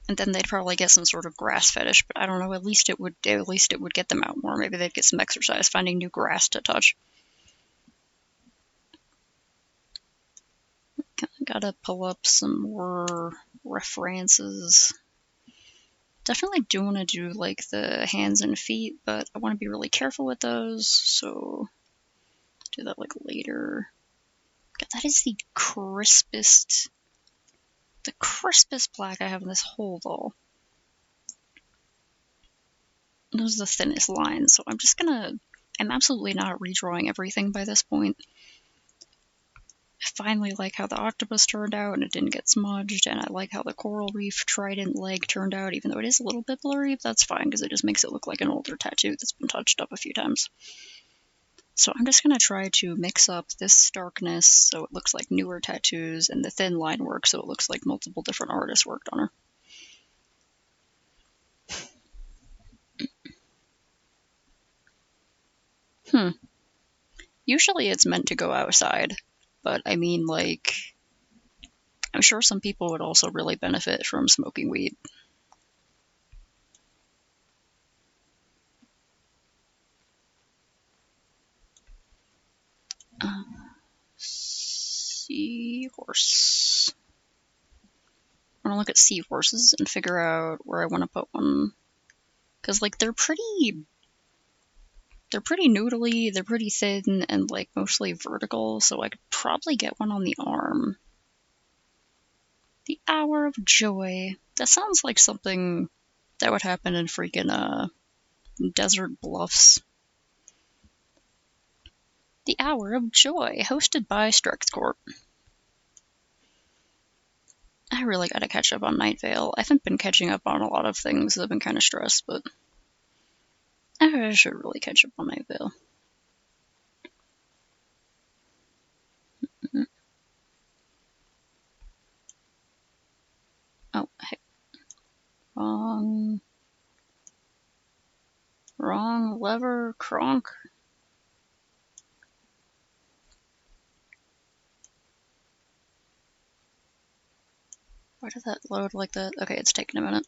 And then they'd probably get some sort of grass fetish, but I don't know, at least it would get them out more. Maybe they'd get some exercise finding new grass to touch. Gotta pull up some more references. Definitely do want to do like the hands and feet, but I want to be really careful with those, so do that like later. God, that is the crispest black I have in this whole doll. Those are the thinnest lines, so I'm absolutely not redrawing everything by this point. I finally like how the octopus turned out and it didn't get smudged, and I like how the coral reef trident leg turned out, even though it is a little bit blurry, but that's fine because it just makes it look like an older tattoo that's been touched up a few times. So I'm just going to try to mix up this darkness so it looks like newer tattoos, and the thin line work so it looks like multiple different artists worked on her. Usually it's meant to go outside, but I mean, like, I'm sure some people would also really benefit from smoking weed. Seahorse. I want to look at seahorses and figure out where I want to put one. Because, like, they're pretty noodly, they're pretty thin, and, like, mostly vertical, so I could probably get one on the arm. The Hour of Joy. That sounds like something that would happen in freaking, Desert Bluffs. The Hour of Joy, hosted by Strexcorp. I really gotta catch up on Night Vale. I haven't been catching up on a lot of things. I've been kind of stressed, but I should really catch up on Night Vale. Oh, hey. Wrong Wrong lever, Kronk. Why did that load like that? Okay, it's taking a minute.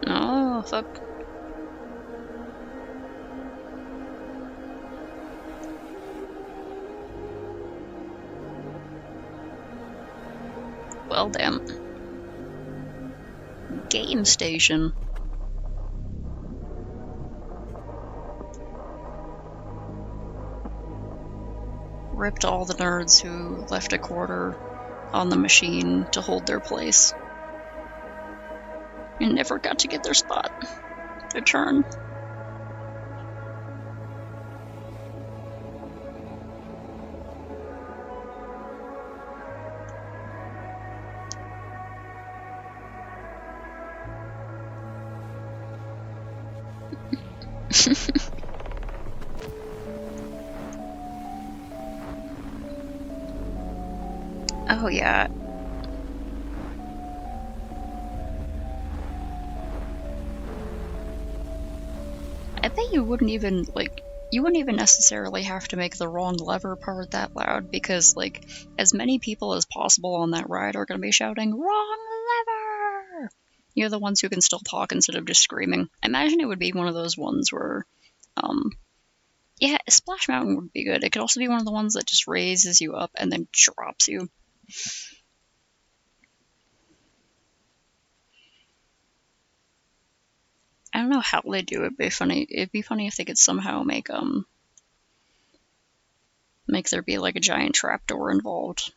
Oh, fuck. Well, damn. Game station. Ripped all the nerds who left a quarter on the machine to hold their place. And never got to get their spot. Their turn. Oh yeah. I bet you wouldn't even, like, you wouldn't even necessarily have to make the wrong lever part that loud, because, like, as many people as possible on that ride are going to be shouting, "Wrong lever!" You're the ones who can still talk instead of just screaming. I imagine it would be one of those ones where, yeah, Splash Mountain would be good. It could also be one of the ones that just raises you up and then drops you. I don't know how they do it. It'd be funny if they could somehow make there be like a giant trapdoor involved.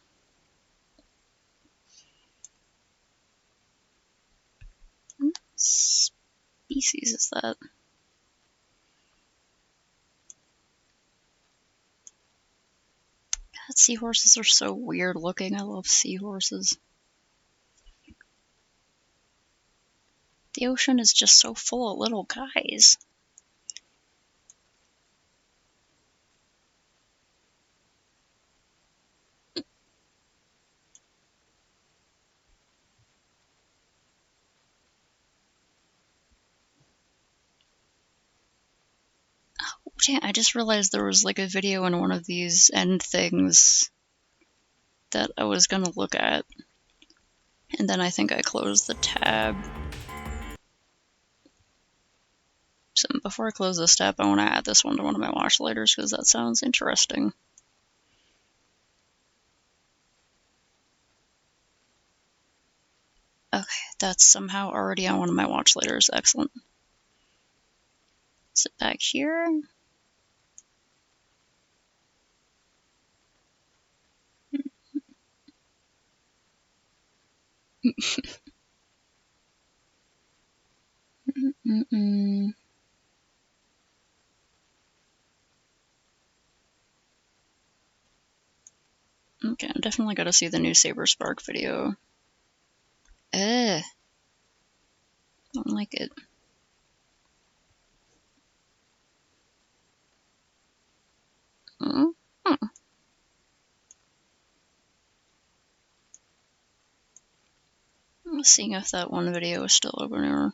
What species is that? God, seahorses are so weird looking. I love seahorses. The ocean is just so full of little guys. Oh, damn, I just realized there was like a video in one of these end things that I was gonna look at. And then I think I closed the tab. So before I close this tab, I want to add this one to one of my watch laters because that sounds interesting. Okay, that's somehow already on one of my watch laters. Excellent. Sit back here. Okay, I'm definitely gotta see the new Saber Spark video. Don't like it. I'm seeing if that one video is still open or...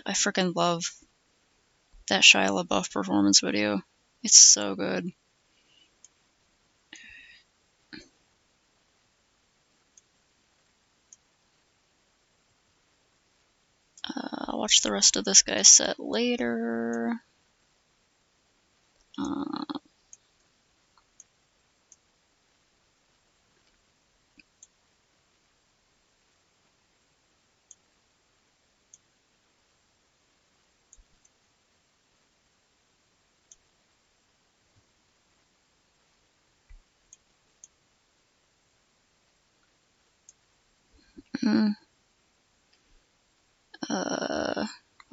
I freaking love that Shia LaBeouf performance video. It's so good. I'll watch the rest of this guy's set later.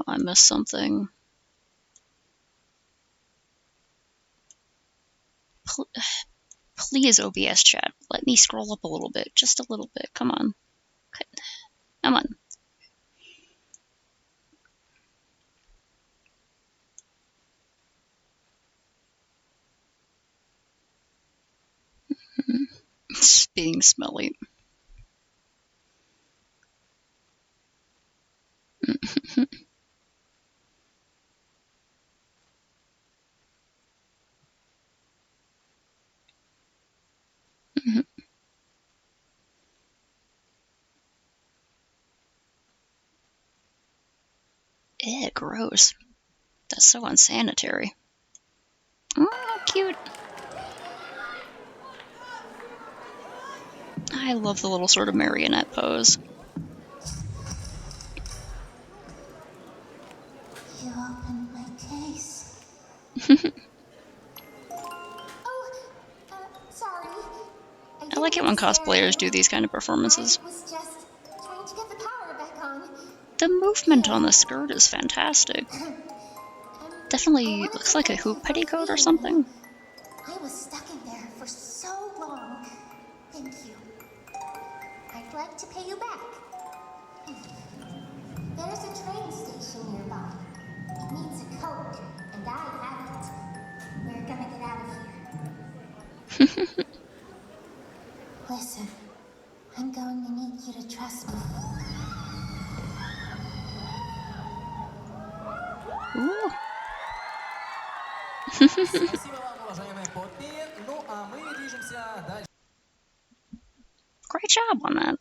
I missed something. Please, OBS chat, let me scroll up a little bit. Just a little bit. Come on. Come on. It's being smelly. Ew, gross. That's so unsanitary. Oh, cute. I love the little sort of marionette pose. You opened my case. Sorry. I like it when cosplayers do these kind of performances. I was just trying to get the power back on. The movement on the skirt is fantastic. Definitely looks like a hoop petticoat or something. I was stuck in there for so long. Thank you. I'd like to pay you back. There's a train station nearby. It needs a code, and I have it. We're gonna get out of here. Listen, I'm going to need you to trust me. Ooh. Спасибо вам, уважаемые Поппи. Ну, а мы движемся дальше. Great job on that.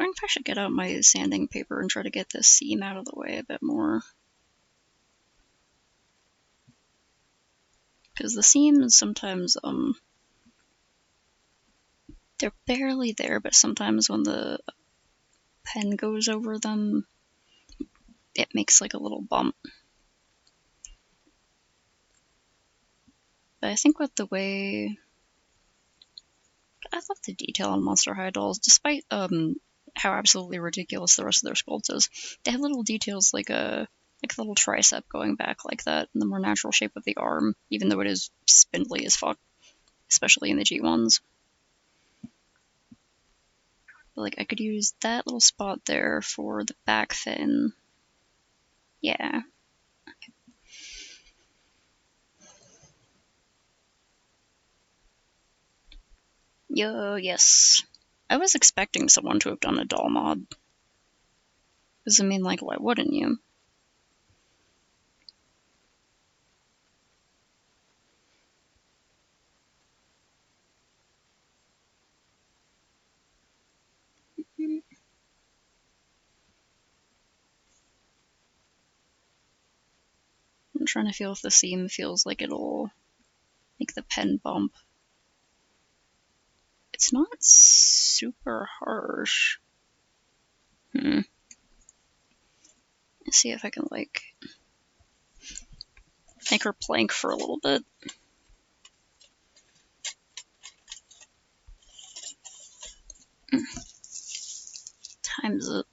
I think I should get out my sanding paper and try to get this seam out of the way a bit more. Because the seams sometimes, they're barely there, but sometimes when the pen goes over them, it makes like a little bump. But I think with the way... I love the detail on Monster High dolls, despite how absolutely ridiculous the rest of their sculpt is. They have little details like a little tricep going back like that, and the more natural shape of the arm, even though it is spindly as fuck, especially in the G1s. But, like, I could use that little spot there for the back fin. Yeah. Yes. I was expecting someone to have done a doll mod. Because, I mean, like, why wouldn't you? I'm trying to feel if the seam feels like it'll make the pen bump. It's not super harsh. Let's see if I can, like, make her plank for a little bit. Times it.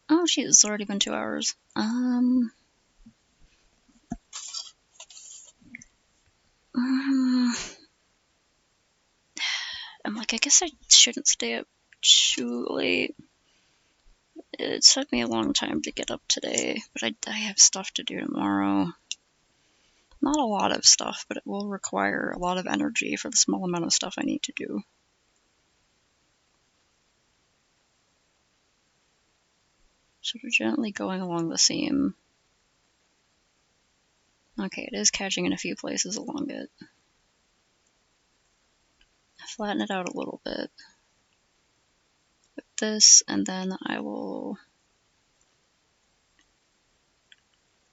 Oh, geez, it's already been 2 hours. I'm like, I guess I shouldn't stay up too late. It took me a long time to get up today, but I have stuff to do tomorrow. Not a lot of stuff, but it will require a lot of energy for the small amount of stuff I need to do. Sort of gently going along the seam. Okay, it is catching in a few places along it. Flatten it out a little bit with this, and then I will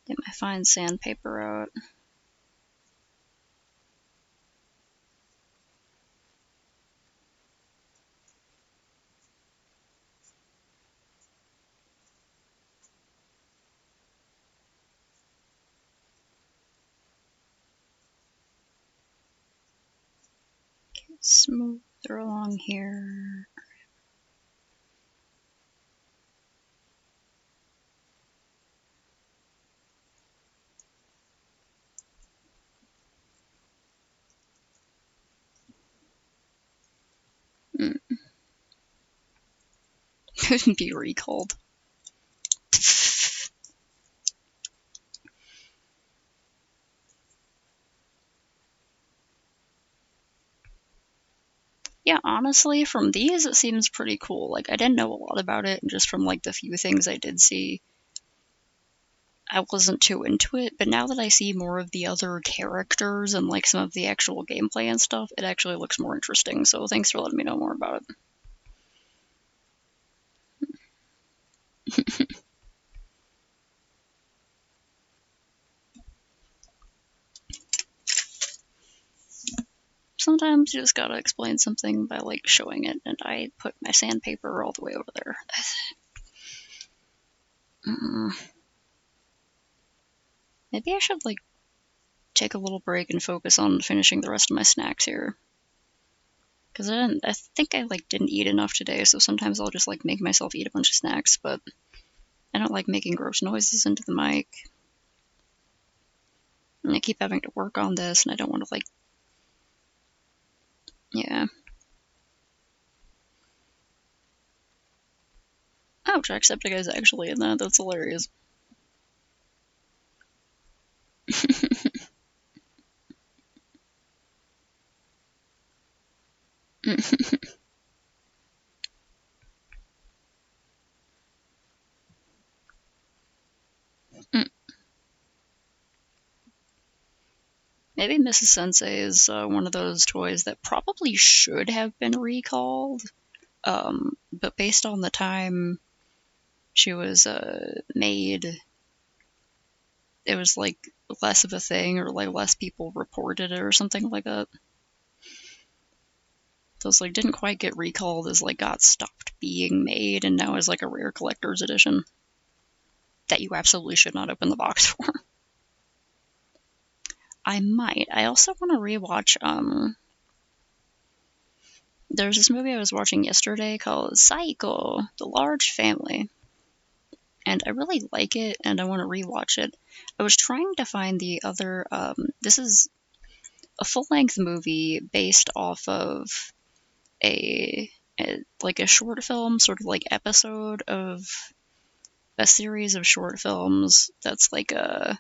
get my fine sandpaper out. Get smoother along here. be recalled. Yeah, honestly, from these, it seems pretty cool. Like, I didn't know a lot about it, and just from, like, the few things I did see, I wasn't too into it. But now that I see more of the other characters and, like, some of the actual gameplay and stuff, it actually looks more interesting. So thanks for letting me know more about it. Sometimes you just gotta explain something by, like, showing it, and I put my sandpaper all the way over there. Maybe I should, like, take a little break and focus on finishing the rest of my snacks here. Because I think I, like, didn't eat enough today, so sometimes I'll just, like, make myself eat a bunch of snacks, but I don't like making gross noises into the mic. And I keep having to work on this, and I don't want to, like... Yeah. Oh, Jacksepticeye's actually in that. That's hilarious. Maybe Mrs. Sensei is one of those toys that probably should have been recalled, but based on the time she was made, it was like less of a thing, or like less people reported it or something like that. So it's like didn't quite get recalled as like got stopped being made, and now is like a rare collector's edition that you absolutely should not open the box for. I might. I also want to rewatch there's this movie I was watching yesterday called Psycho, The Large Family. And I really like it, and I want to rewatch it. I was trying to find the other... this is a full-length movie based off of a short film, sort of like episode of a series of short films that's like a...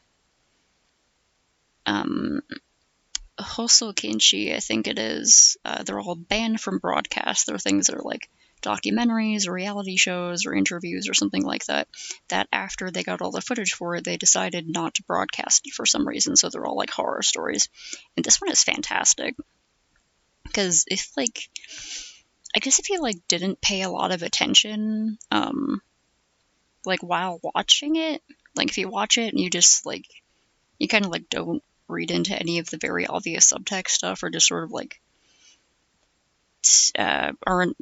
Hoso Kinshi, I think it is. They're all banned from broadcast. They're things that are like documentaries or reality shows or interviews or something like that, that after they got all the footage for it, they decided not to broadcast it for some reason, so they're all like horror stories. And this one is fantastic. Because if like... I guess if you like didn't pay a lot of attention, like while watching it, like if you watch it and you just like... You kind of like don't read into any of the very obvious subtext stuff, or just sort of like aren't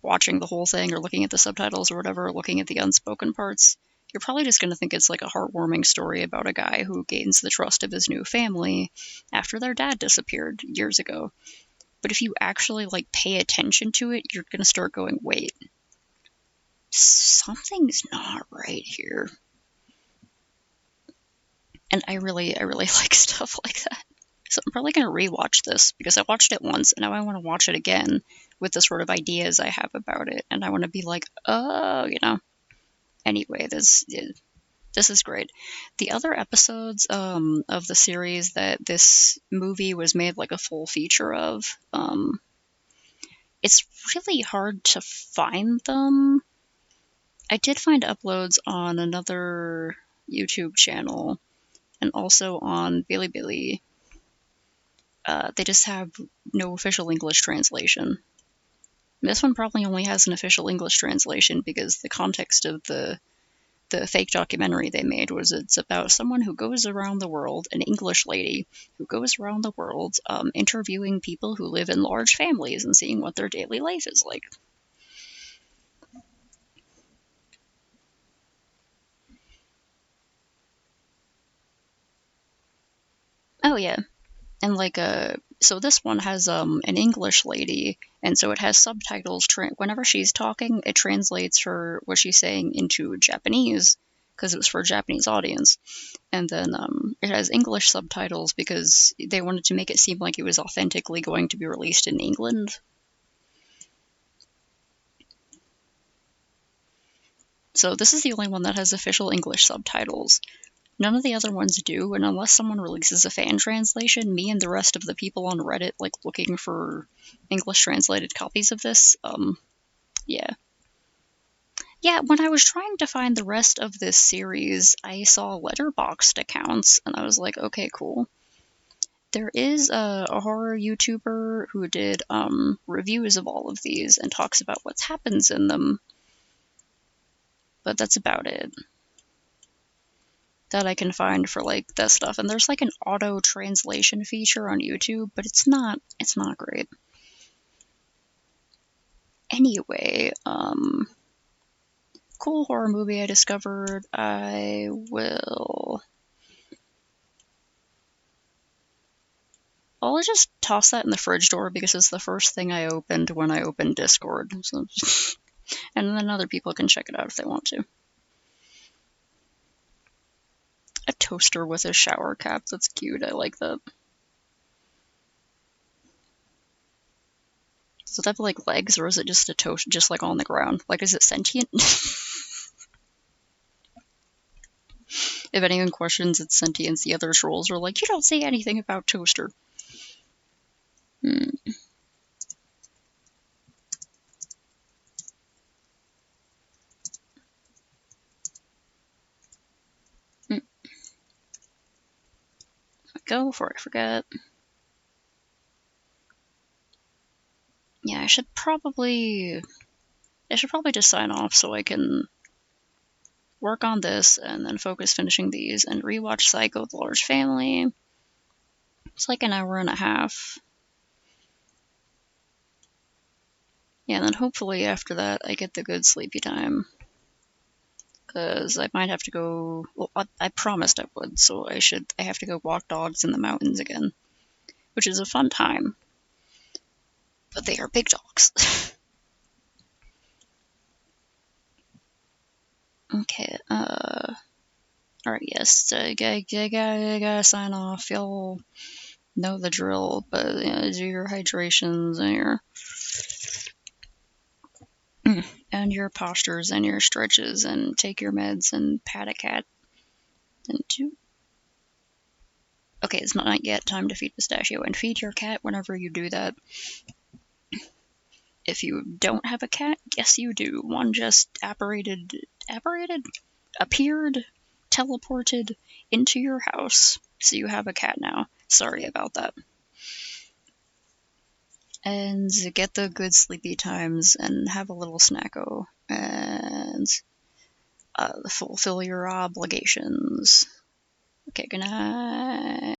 watching the whole thing or looking at the subtitles or whatever, or looking at the unspoken parts, you're probably just going to think it's like a heartwarming story about a guy who gains the trust of his new family after their dad disappeared years ago. But if you actually like pay attention to it, you're going to start going, wait, something's not right here. And I really like stuff like that. So I'm probably going to rewatch this, because I watched it once, and now I want to watch it again with the sort of ideas I have about it. And I want to be like, oh, you know. Anyway, this is great. The other episodes of the series that this movie was made like a full feature of, it's really hard to find them. I did find uploads on another YouTube channel, and also on Bilibili. They just have no official English translation. This one probably only has an official English translation because the context of the fake documentary they made was it's about someone who goes around the world, an English lady who goes around the world interviewing people who live in large families and seeing what their daily life is like. Oh yeah. And like so this one has an English lady, and so it has subtitles. Whenever she's talking, it translates her what she's saying into Japanese, because it was for a Japanese audience. And then it has English subtitles because they wanted to make it seem like it was authentically going to be released in England. So this is the only one that has official English subtitles. None of the other ones do, and unless someone releases a fan translation, me and the rest of the people on Reddit, like, looking for English translated copies of this, yeah. Yeah, when I was trying to find the rest of this series, I saw Letterboxd accounts, and I was like, okay, cool. There is a horror YouTuber who did reviews of all of these and talks about what happens in them, but that's about it that I can find for, like, this stuff. And there's, like, an auto translation feature on YouTube, but it's not great. Anyway, cool horror movie I discovered. I'll just toss that in the fridge drawer because it's the first thing I opened when I opened Discord. So, and then other people can check it out if they want to. A toaster with a shower cap. That's cute. I like that. Does it have, like, legs, or is it just a toast, just, like, on the ground? Like, is it sentient? If anyone questions its sentience, the other trolls are like, you don't say anything about Toaster. Go before I forget. Yeah, I should probably just sign off so I can work on this and then focus finishing these and rewatch Psycho the Large Family. It's like an hour and a half. Yeah, and then hopefully after that I get the good sleepy time. Because I might have to go... Well, I promised I would, so I have to go walk dogs in the mountains again. Which is a fun time. But they are big dogs. Okay, alright, yes, I gotta sign off. Y'all know the drill, but do your hydrations and your postures and your stretches and take your meds and pat a cat. Okay, it's not yet time to feed Pistachio, and feed your cat whenever you do that. If you don't have a cat, yes you do. One just appeared, teleported into your house, so you have a cat now. Sorry about that. And get the good sleepy times and have a little snacko and fulfill your obligations. Okay, good night.